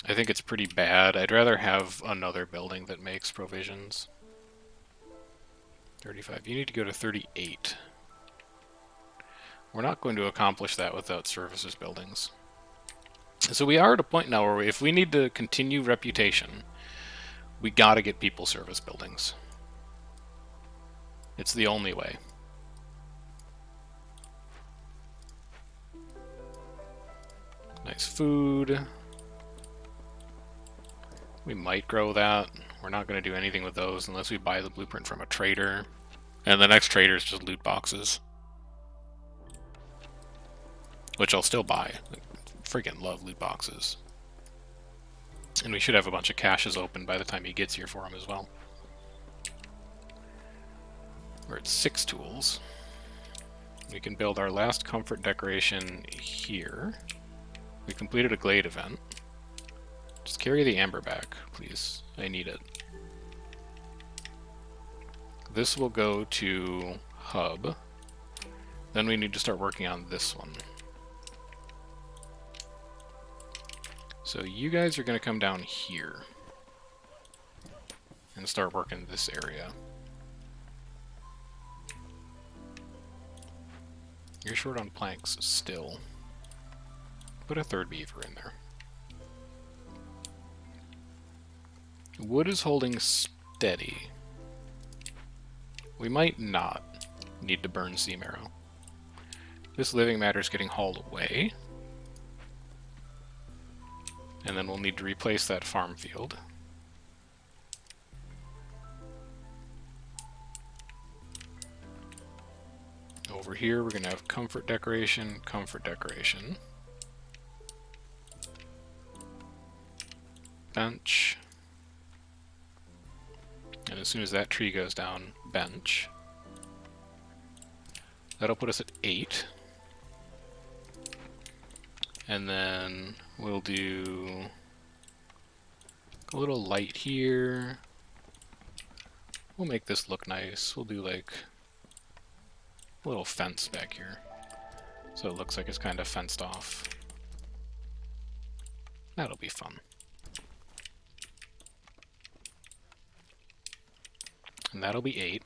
I think it's pretty bad. I'd rather have another building that makes provisions. 35. You need to go to 38. We're not going to accomplish that without services buildings. So we are at a point now where if we need to continue reputation, we gotta get people service buildings. It's the only way. Nice food. We might grow that. We're not going to do anything with those unless we buy the blueprint from a trader. And the next trader is just loot boxes. which I'll still buy. Like, freaking love loot boxes. And we should have a bunch of caches open by the time he gets here for him as well. We're at 6 tools. We can build our last comfort decoration here. We completed a glade event. Just carry the amber back, please. I need it. This will go to hub. Then we need to start working on this one. So you guys are going to come down here and start working this area. You're short on planks still. Put a 3rd beaver in there. Wood is holding steady. We might not need to burn sea marrow. This living matter is getting hauled away. And then we'll need to replace that farm field. Over here we're going to have comfort decoration, bench. And as soon as that tree goes down, bench. That'll put us at 8. And then we'll do a little light here. We'll make this look nice. We'll do like a little fence back here, so it looks like it's kind of fenced off. That'll be fun. And that'll be 8.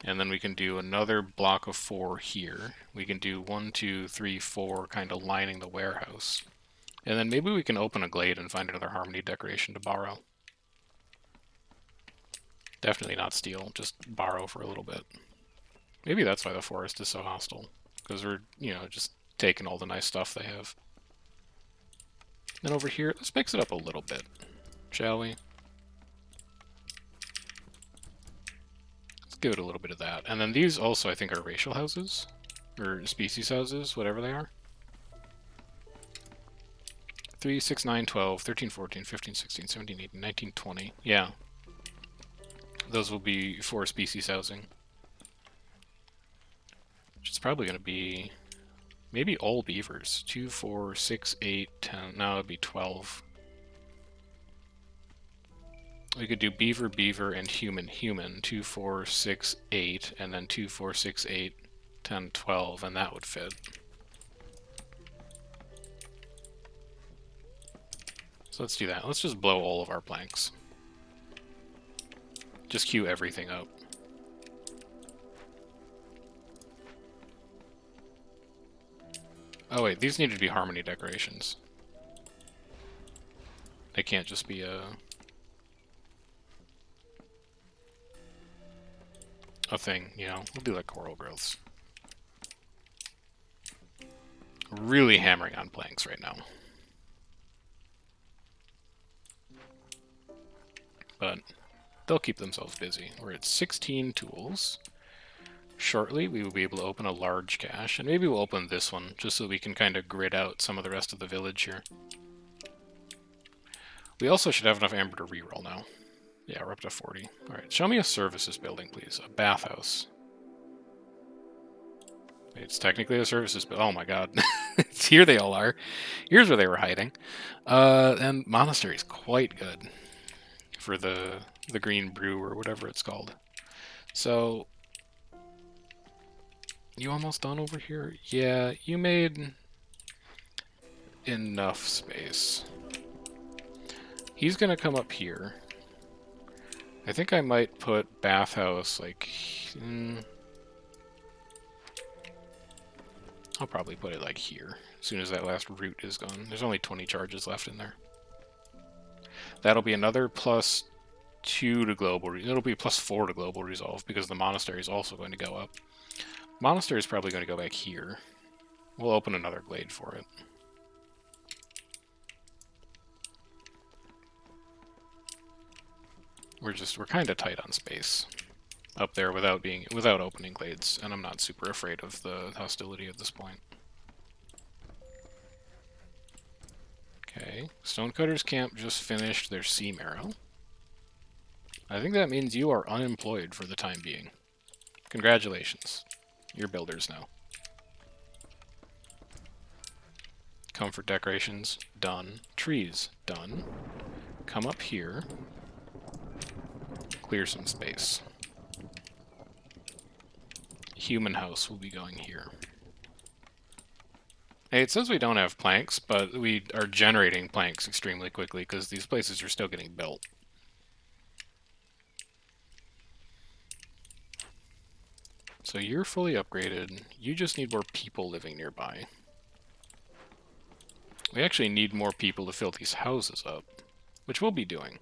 And then we can do another block of 4 here. We can do 1, 2, 3, 4, kind of lining the warehouse. And then maybe we can open a glade and find another harmony decoration to borrow. Definitely not steal, just borrow for a little bit. Maybe that's why the forest is so hostile, because we're, you know, just taking all the nice stuff they have. And over here, let's mix it up a little bit, shall we? Let's give it a little bit of that. And then these also, I think, are racial houses, or species houses, whatever they are. 3, 6, 9, 12, 13, 14, 15, 16, 17, 18, 19, 20. Yeah. Those will be for species housing. Which is probably going to be maybe all beavers. 2, 4, 6, 8, 10. No, it'd be 12. We could do beaver, beaver, and human, human. 2, 4, 6, 8, and then 2, 4, 6, 8, 10, 12, and that would fit. So let's do that. Let's just blow all of our planks. Just queue everything up. Oh wait, these need to be harmony decorations. They can't just be a thing, you know. We'll do like coral growths. Really hammering on planks right now. But they'll keep themselves busy. We're at 16 tools. Shortly, we will be able to open a large cache, and maybe we'll open this one, just so we can kind of grid out some of the rest of the village here. We also should have enough amber to reroll now. Yeah, we're up to 40. Alright, show me a services building, please. A bathhouse. It's technically a services building. Oh my god. Here they all are. Here's where they were hiding. And monastery is quite good for the green brew or whatever it's called. So, you almost done over here? Yeah, you made enough space. He's gonna come up here. I think I might put bathhouse like... I'll probably put it like here, as soon as that last root is gone. There's only 20 charges left in there. That'll be another +2 to global. It'll be +4 to global resolve, because the monastery is also going to go up. Monastery is probably going to go back here. We'll open another glade for it. We're kind of tight on space up there without opening glades, and I'm not super afraid of the hostility at this point. Okay. Stonecutter's camp just finished their sea marrow. I think that means you are unemployed for the time being. Congratulations. You're builders now. Comfort decorations, done. Trees, done. Come up here. Clear some space. Human house will be going here. Hey, it says we don't have planks, but we are generating planks extremely quickly because these places are still getting built. So you're fully upgraded. You just need more people living nearby. We actually need more people to fill these houses up, which we'll be doing.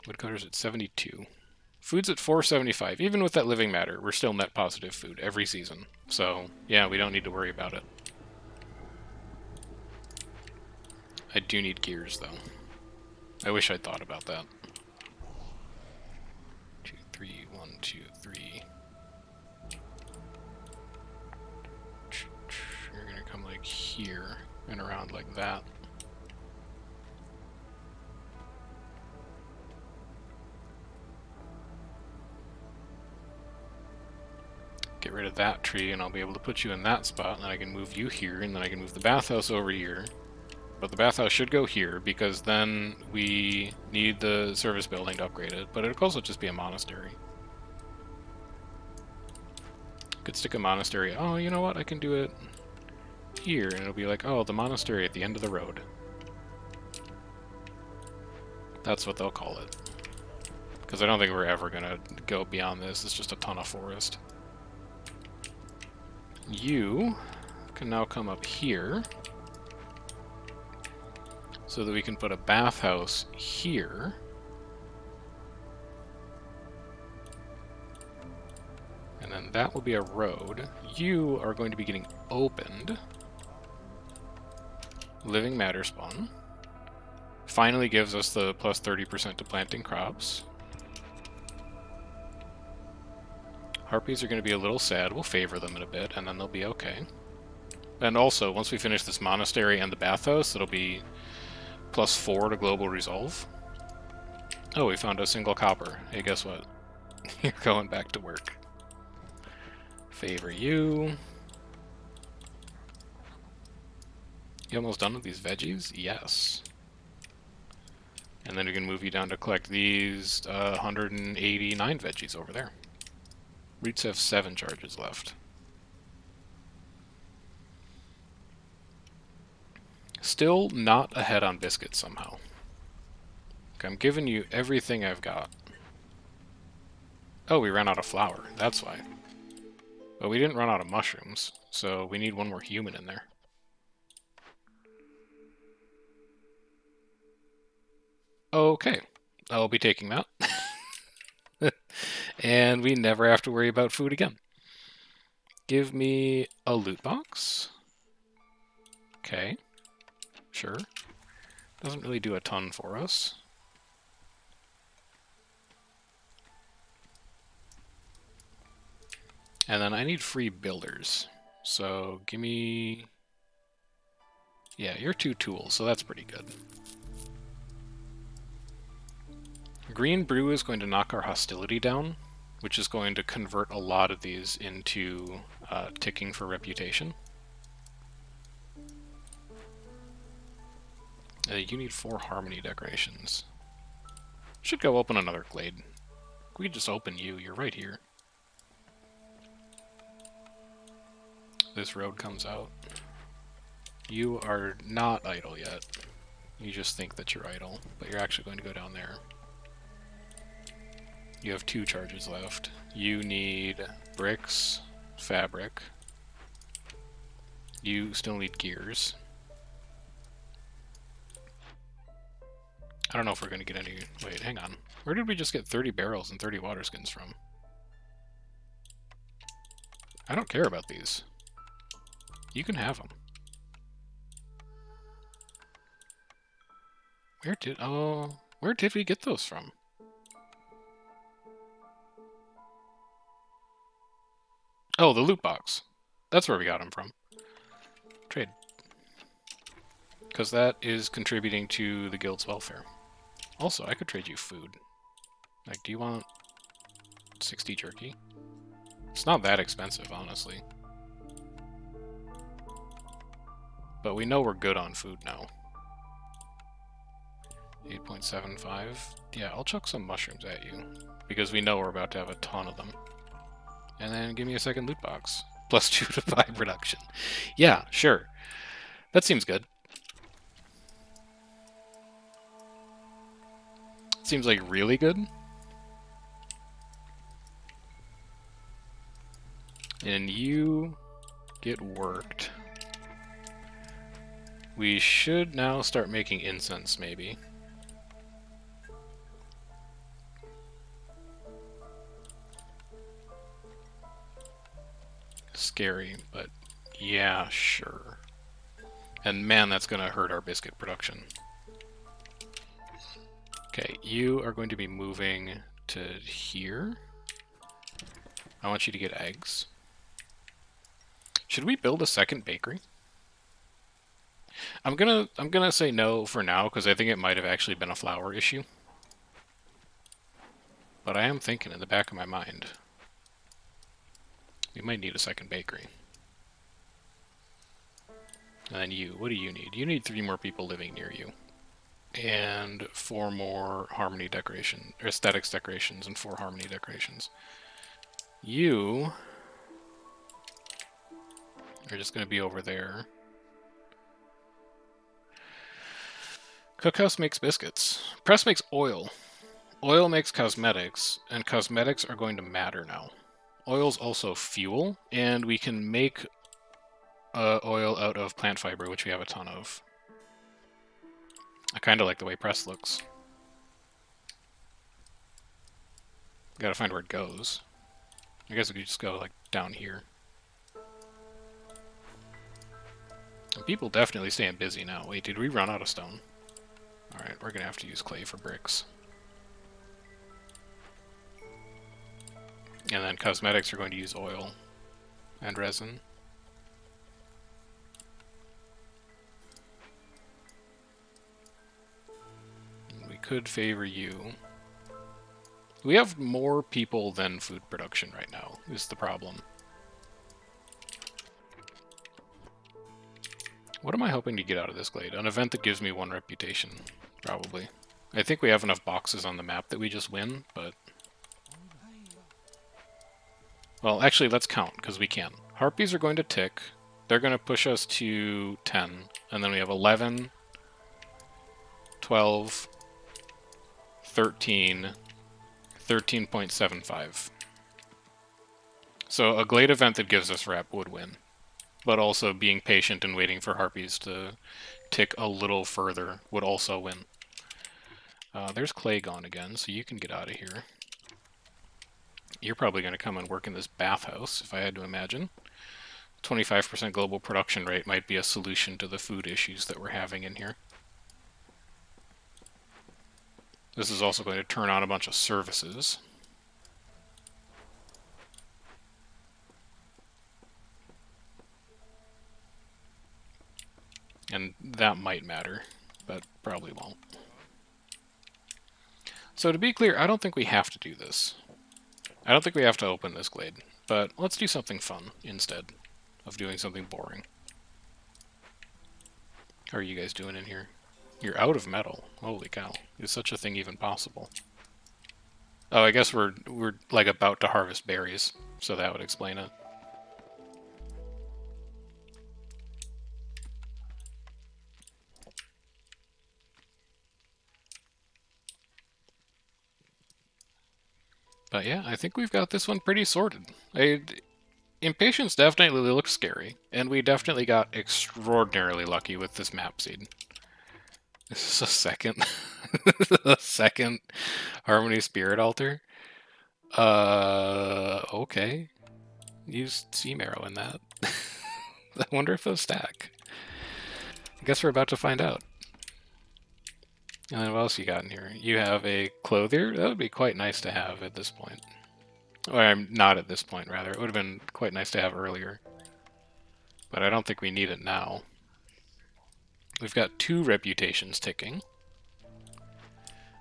Woodcutter's at 72. Food's at 475. Even with that living matter, we're still net positive food every season. So, yeah, we don't need to worry about it. I do need gears, though. I wish I'd thought about that. 2, 3, 1, 2, 3. You're gonna come like here and around like that. Get rid of that tree and I'll be able to put you in that spot, and then I can move you here, and then I can move the bathhouse over here. But the bathhouse should go here, because then we need the service building to upgrade it, but it could also just be a monastery. Could stick a monastery. Oh, you know what? I can do it here, and it'll be like, oh, the monastery at the end of the road. That's what they'll call it. Because I don't think we're ever going to go beyond this. It's just a ton of forest. You can now come up here so that we can put a bathhouse here. And then that will be a road. You are going to be getting opened. Living matter spawn. Finally gives us the plus 30% to planting crops. Harpies are going to be a little sad. We'll favor them in a bit, and then they'll be okay. And also, once we finish this monastery and the bathhouse, it'll be plus 4 to global resolve. Oh, we found a single copper. Hey, guess what? You're going back to work. Favor you. You almost done with these veggies? Yes. And then we can move you down to collect these 189 veggies over there. Roots have 7 charges left. Still not ahead on biscuits somehow. Okay, I'm giving you everything I've got. Oh, we ran out of flour. That's why. But we didn't run out of mushrooms, so we need one more human in there. Okay, I'll be taking that. And we never have to worry about food again. Give me a loot box. Okay. Sure. Doesn't really do a ton for us. And then I need free builders. So give me... Yeah, you're 2 tools, so that's pretty good. Green brew is going to knock our hostility down, which is going to convert a lot of these into ticking for reputation. You need 4 harmony decorations. Should go open another glade. We could just open you. You're right here. This road comes out. You are not idle yet. You just think that you're idle, but you're actually going to go down there. You have 2 charges left. You need bricks, fabric. You still need gears. I don't know if we're going to get any... Wait, hang on. Where did we just get 30 barrels and 30 water skins from? I don't care about these. You can have them. Where did we get those from? Oh, the loot box. That's where we got them from. Trade. because that is contributing to the guild's welfare. Also, I could trade you food. Like, do you want 60 jerky? It's not that expensive, honestly. But we know we're good on food now. 8.75. Yeah, I'll chuck some mushrooms at you, because we know we're about to have a ton of them. And then give me a second loot box. Plus 2 to 5 reduction. Yeah, sure. That seems good. Seems like really good. And you get worked. We should now start making incense, maybe. Scary, but yeah, sure. And man, that's going to hurt our biscuit production. Okay, you are going to be moving to here. I want you to get eggs. Should we build a second bakery? I'm gonna say no for now, because I think it might have actually been a flour issue. But I am thinking in the back of my mind, we might need a second bakery. And then you, what do you need? You need 3 more people living near you. And 4 more harmony decoration, or aesthetics decorations, and 4 harmony decorations. You are just going to be over there. Cookhouse makes biscuits. Press makes oil. Oil makes cosmetics, and cosmetics are going to matter now. Oil's also fuel, and we can make oil out of plant fiber, which we have a ton of. I kind of like the way press looks. Gotta find where it goes. I guess we could just go, like, down here. And people definitely staying busy now. Wait, did we run out of stone? Alright, we're gonna have to use clay for bricks. And then cosmetics are going to use oil and resin. And we could favor you. We have more people than food production right now, is the problem. What am I hoping to get out of this glade? An event that gives me 1 reputation, probably. I think we have enough boxes on the map that we just win, but... Well, actually, let's count, because we can. Harpies are going to tick. They're going to push us to 10. And then we have 11, 12, 13, 13.75. So a glade event that gives us rep would win. But also being patient and waiting for harpies to tick a little further would also win. There's clay gone again, so you can get out of here. You're probably going to come and work in this bathhouse, if I had to imagine. 25% global production rate might be a solution to the food issues that we're having in here. This is also going to turn on a bunch of services. And that might matter, but probably won't. So to be clear, I don't think we have to do this. I don't think we have to open this glade, but let's do something fun instead of doing something boring. How are you guys doing in here? You're out of metal. Holy cow. Is such a thing even possible? Oh, I guess we're like about to harvest berries, so that would explain it. But yeah, I think we've got this one pretty sorted. Impatience definitely looked scary, and we definitely got extraordinarily lucky with this map seed. This is a second, a second Harmony Spirit Altar. Okay. Use Seam Arrow in that. I wonder if those stack. I guess we're about to find out. And then what else you got in here? You have a clothier? That would be quite nice to have at this point. Or I'm not at this point, rather. It would have been quite nice to have earlier. But I don't think we need it now. We've got 2 reputations ticking.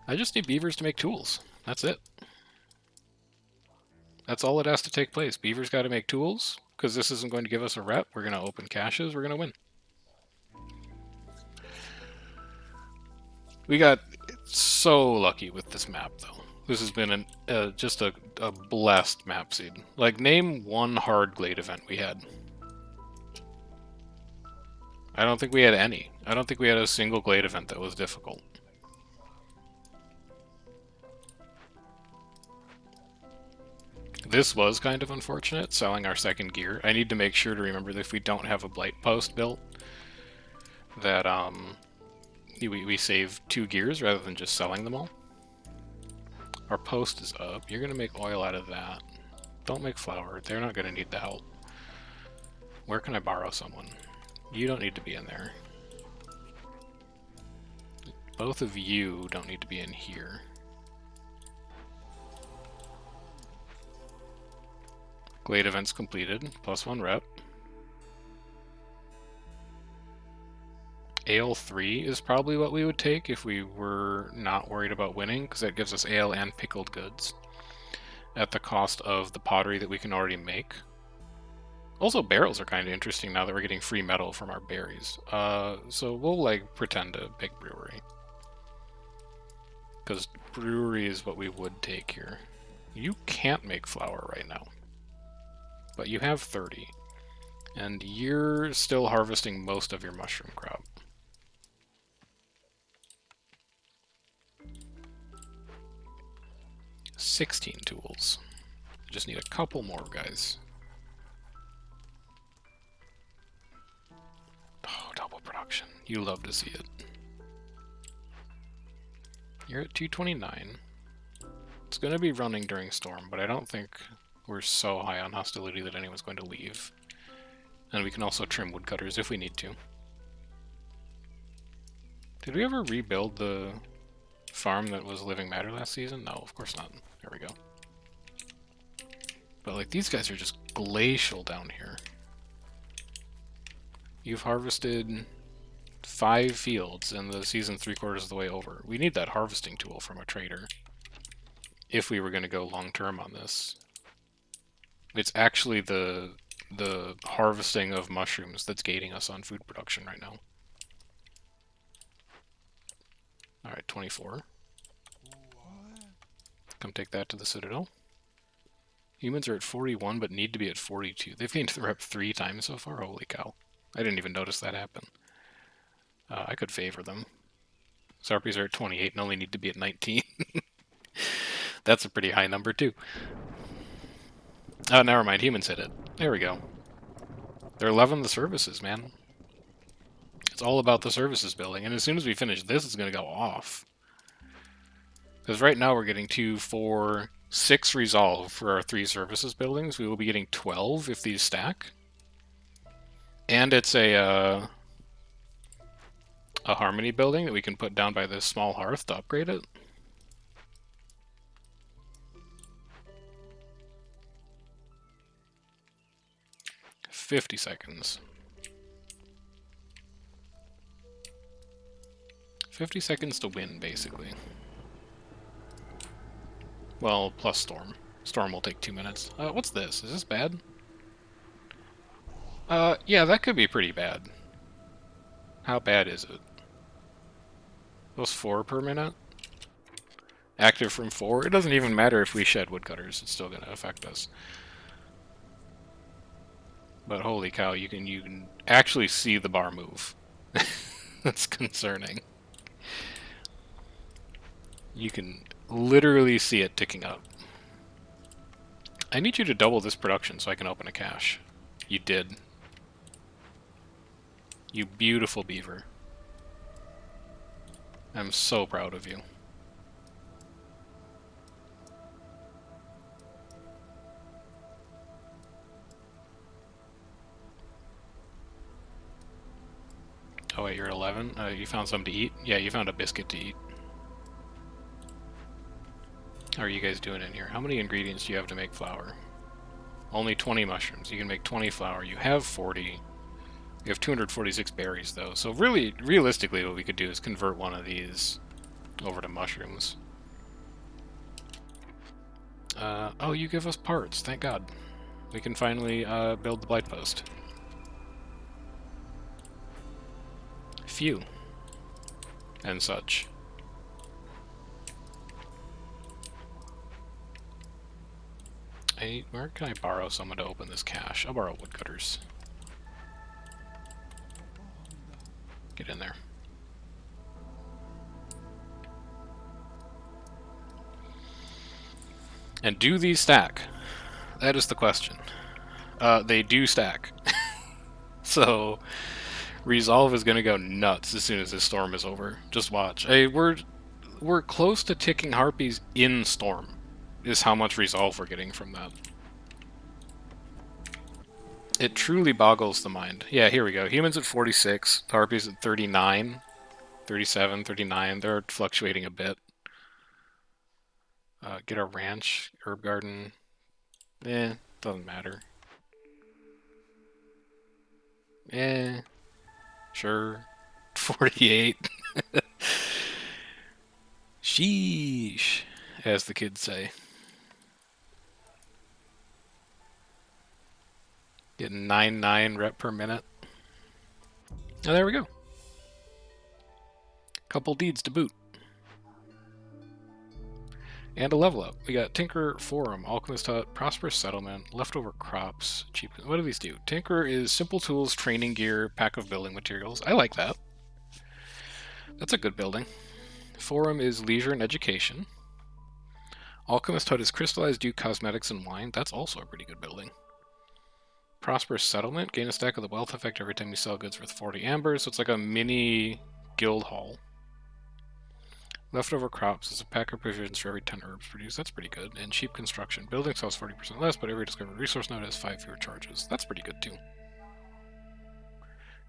I just need beavers to make tools. That's it. That's all that has to take place. Beavers got to make tools, because this isn't going to give us a rep. We're going to open caches. We're going to win. We got so lucky with this map, though. This has been just a blessed map seed. Like, name one hard glade event we had. I don't think we had any. I don't think we had a single glade event that was difficult. This was kind of unfortunate, selling our second gear. I need to make sure to remember that if we don't have a blight post built, that we save 2 gears rather than just selling them all. Our post is up. You're going to make oil out of that. Don't make flour. They're not going to need the help. Where can I borrow someone? You don't need to be in there. Both of you don't need to be in here. Glade events completed. +1 rep. Ale 3 is probably what we would take if we were not worried about winning, because that gives us ale and pickled goods at the cost of the pottery that we can already make. Also, barrels are kind of interesting now that we're getting free metal from our berries. So we'll, like, pretend a big brewery. Because brewery is what we would take here. You can't make flour right now. But you have 30. And you're still harvesting most of your mushroom crop. $16 tools. Just need a couple more, guys. Oh, double production. You love to see it. You're at 229. It's going to be running during storm, but I don't think we're so high on hostility that anyone's going to leave. And we can also trim woodcutters if we need to. Did we ever rebuild the farm that was living matter last season? No, of course not. There we go. But like, these guys are just glacial down here. You've harvested 5 fields and the season's 3/4 of the way over. We need that harvesting tool from a trader if we were going to go long term on this. It's actually the harvesting of mushrooms that's gating us on food production right now. Alright, 24. Come take that to the Citadel. Humans are at 41 but need to be at 42. They've gained the rep 3 times so far. Holy cow. I didn't even notice that happen. I could favor them. Sarpies are at 28 and only need to be at 19. That's a pretty high number too. Oh, never mind. Humans hit it. There we go. They're loving the services, man. It's all about the services building. And as soon as we finish this, it's going to go off. Because right now we're getting 2, 4, 6 resolve for our 3 services buildings. We will be getting 12 if these stack. And it's a harmony building that we can put down by this small hearth to upgrade it. $50 seconds. 50 seconds to win, basically. Well, plus storm. Storm will take 2 minutes. What's this? Is this bad? Yeah, that could be pretty bad. How bad is it? Those 4 per minute? Active from 4? It doesn't even matter if we shed woodcutters. It's still going to affect us. But holy cow, you can actually see the bar move. That's concerning. You can literally see it ticking up. I need you to double this production so I can open a cache. You did. You beautiful beaver. I'm so proud of you. Oh wait, you're at 11? You found something to eat? Yeah, you found a biscuit to eat. How are you guys doing in here? How many ingredients do you have to make flour? Only 20 mushrooms. You can make 20 flour. You have 40. We have 246 berries, though, so really, realistically, what we could do is convert one of these over to mushrooms. Oh, you give us parts, thank God. We can finally build the blight post. Phew. And such. Where can I borrow someone to open this cache? I'll borrow woodcutters. Get in there. And do these stack? That is the question. They do stack. So, Resolve is going to go nuts as soon as this storm is over. Just watch. We're close to ticking harpies in storm, is how much Resolve we're getting from that. It truly boggles the mind. Yeah, here we go. Humans at 46, harpies at 39, 37, 39. They're fluctuating a bit. Get a ranch, herb garden. Doesn't matter. Sure. 48. Sheesh, as the kids say. Getting 9.9 rep per minute. Oh, there we go. Couple deeds to boot. And a level up. We got Tinker Forum, Alchemist Hut, Prosperous Settlement, Leftover Crops, Cheap... What do these do? Tinker is Simple Tools, Training Gear, Pack of Building Materials. I like that. That's a good building. Forum is Leisure and Education. Alchemist Hut is Crystallized Dew, Cosmetics, and Wine. That's also a pretty good building. Prosperous Settlement. Gain a stack of the wealth effect every time you sell goods worth 40 amber. So it's like a mini guild hall. Leftover Crops is a pack of provisions for every 10 herbs produced. That's pretty good. And Cheap Construction. Building sells 40% less, but every discovered resource node has 5 fewer charges. That's pretty good, too.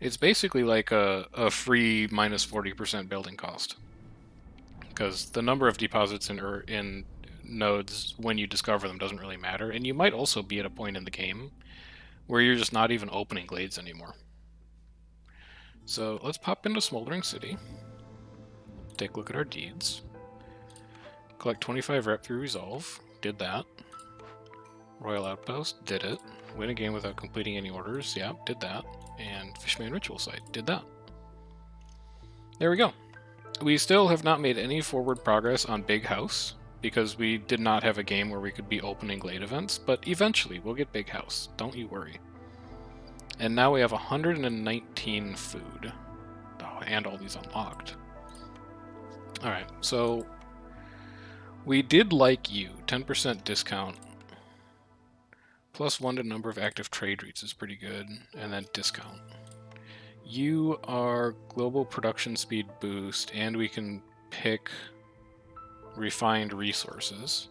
It's basically like a free minus 40% building cost. Because the number of deposits in nodes when you discover them doesn't really matter. And you might also be at a point in the game where you're just not even opening glades anymore. So let's pop into Smoldering City. Take a look at our deeds. Collect 25 rep through Resolve. Did that. Royal Outpost. Did it. Win a game without completing any orders. Yeah, did that. And Fishmen Ritual Site. Did that. There we go. We still have not made any forward progress on Big House, because we did not have a game where we could be opening glade events, but eventually we'll get Big House. Don't you worry. And now we have 119 food. Oh, and all these unlocked. Alright, so we did like you. 10% discount. +1 to number of active trade routes is pretty good. And then discount. You are global production speed boost, and we can pick refined resources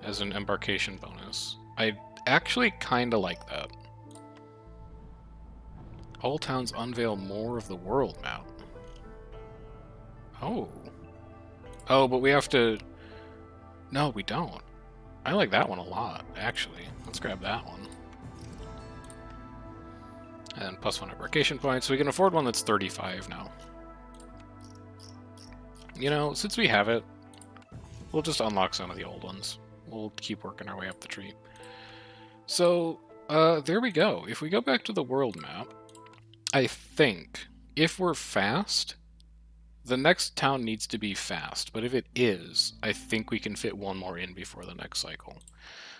as an embarkation bonus. I actually kind of like that. All towns unveil more of the world map. Oh. Oh, but we have to... No, we don't. I like that one a lot, actually. Let's grab that one. And +1 embarkation points, so we can afford one that's 35 now. You know, since we have it, we'll just unlock some of the old ones. We'll keep working our way up the tree. So, there we go. If we go back to the world map, I think, if we're fast... The next town needs to be fast, but if it is, I think we can fit one more in before the next cycle.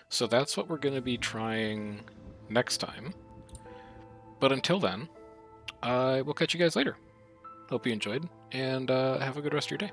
So that's what we're going to be trying next time. But until then, I will catch you guys later. Hope you enjoyed, and have a good rest of your day.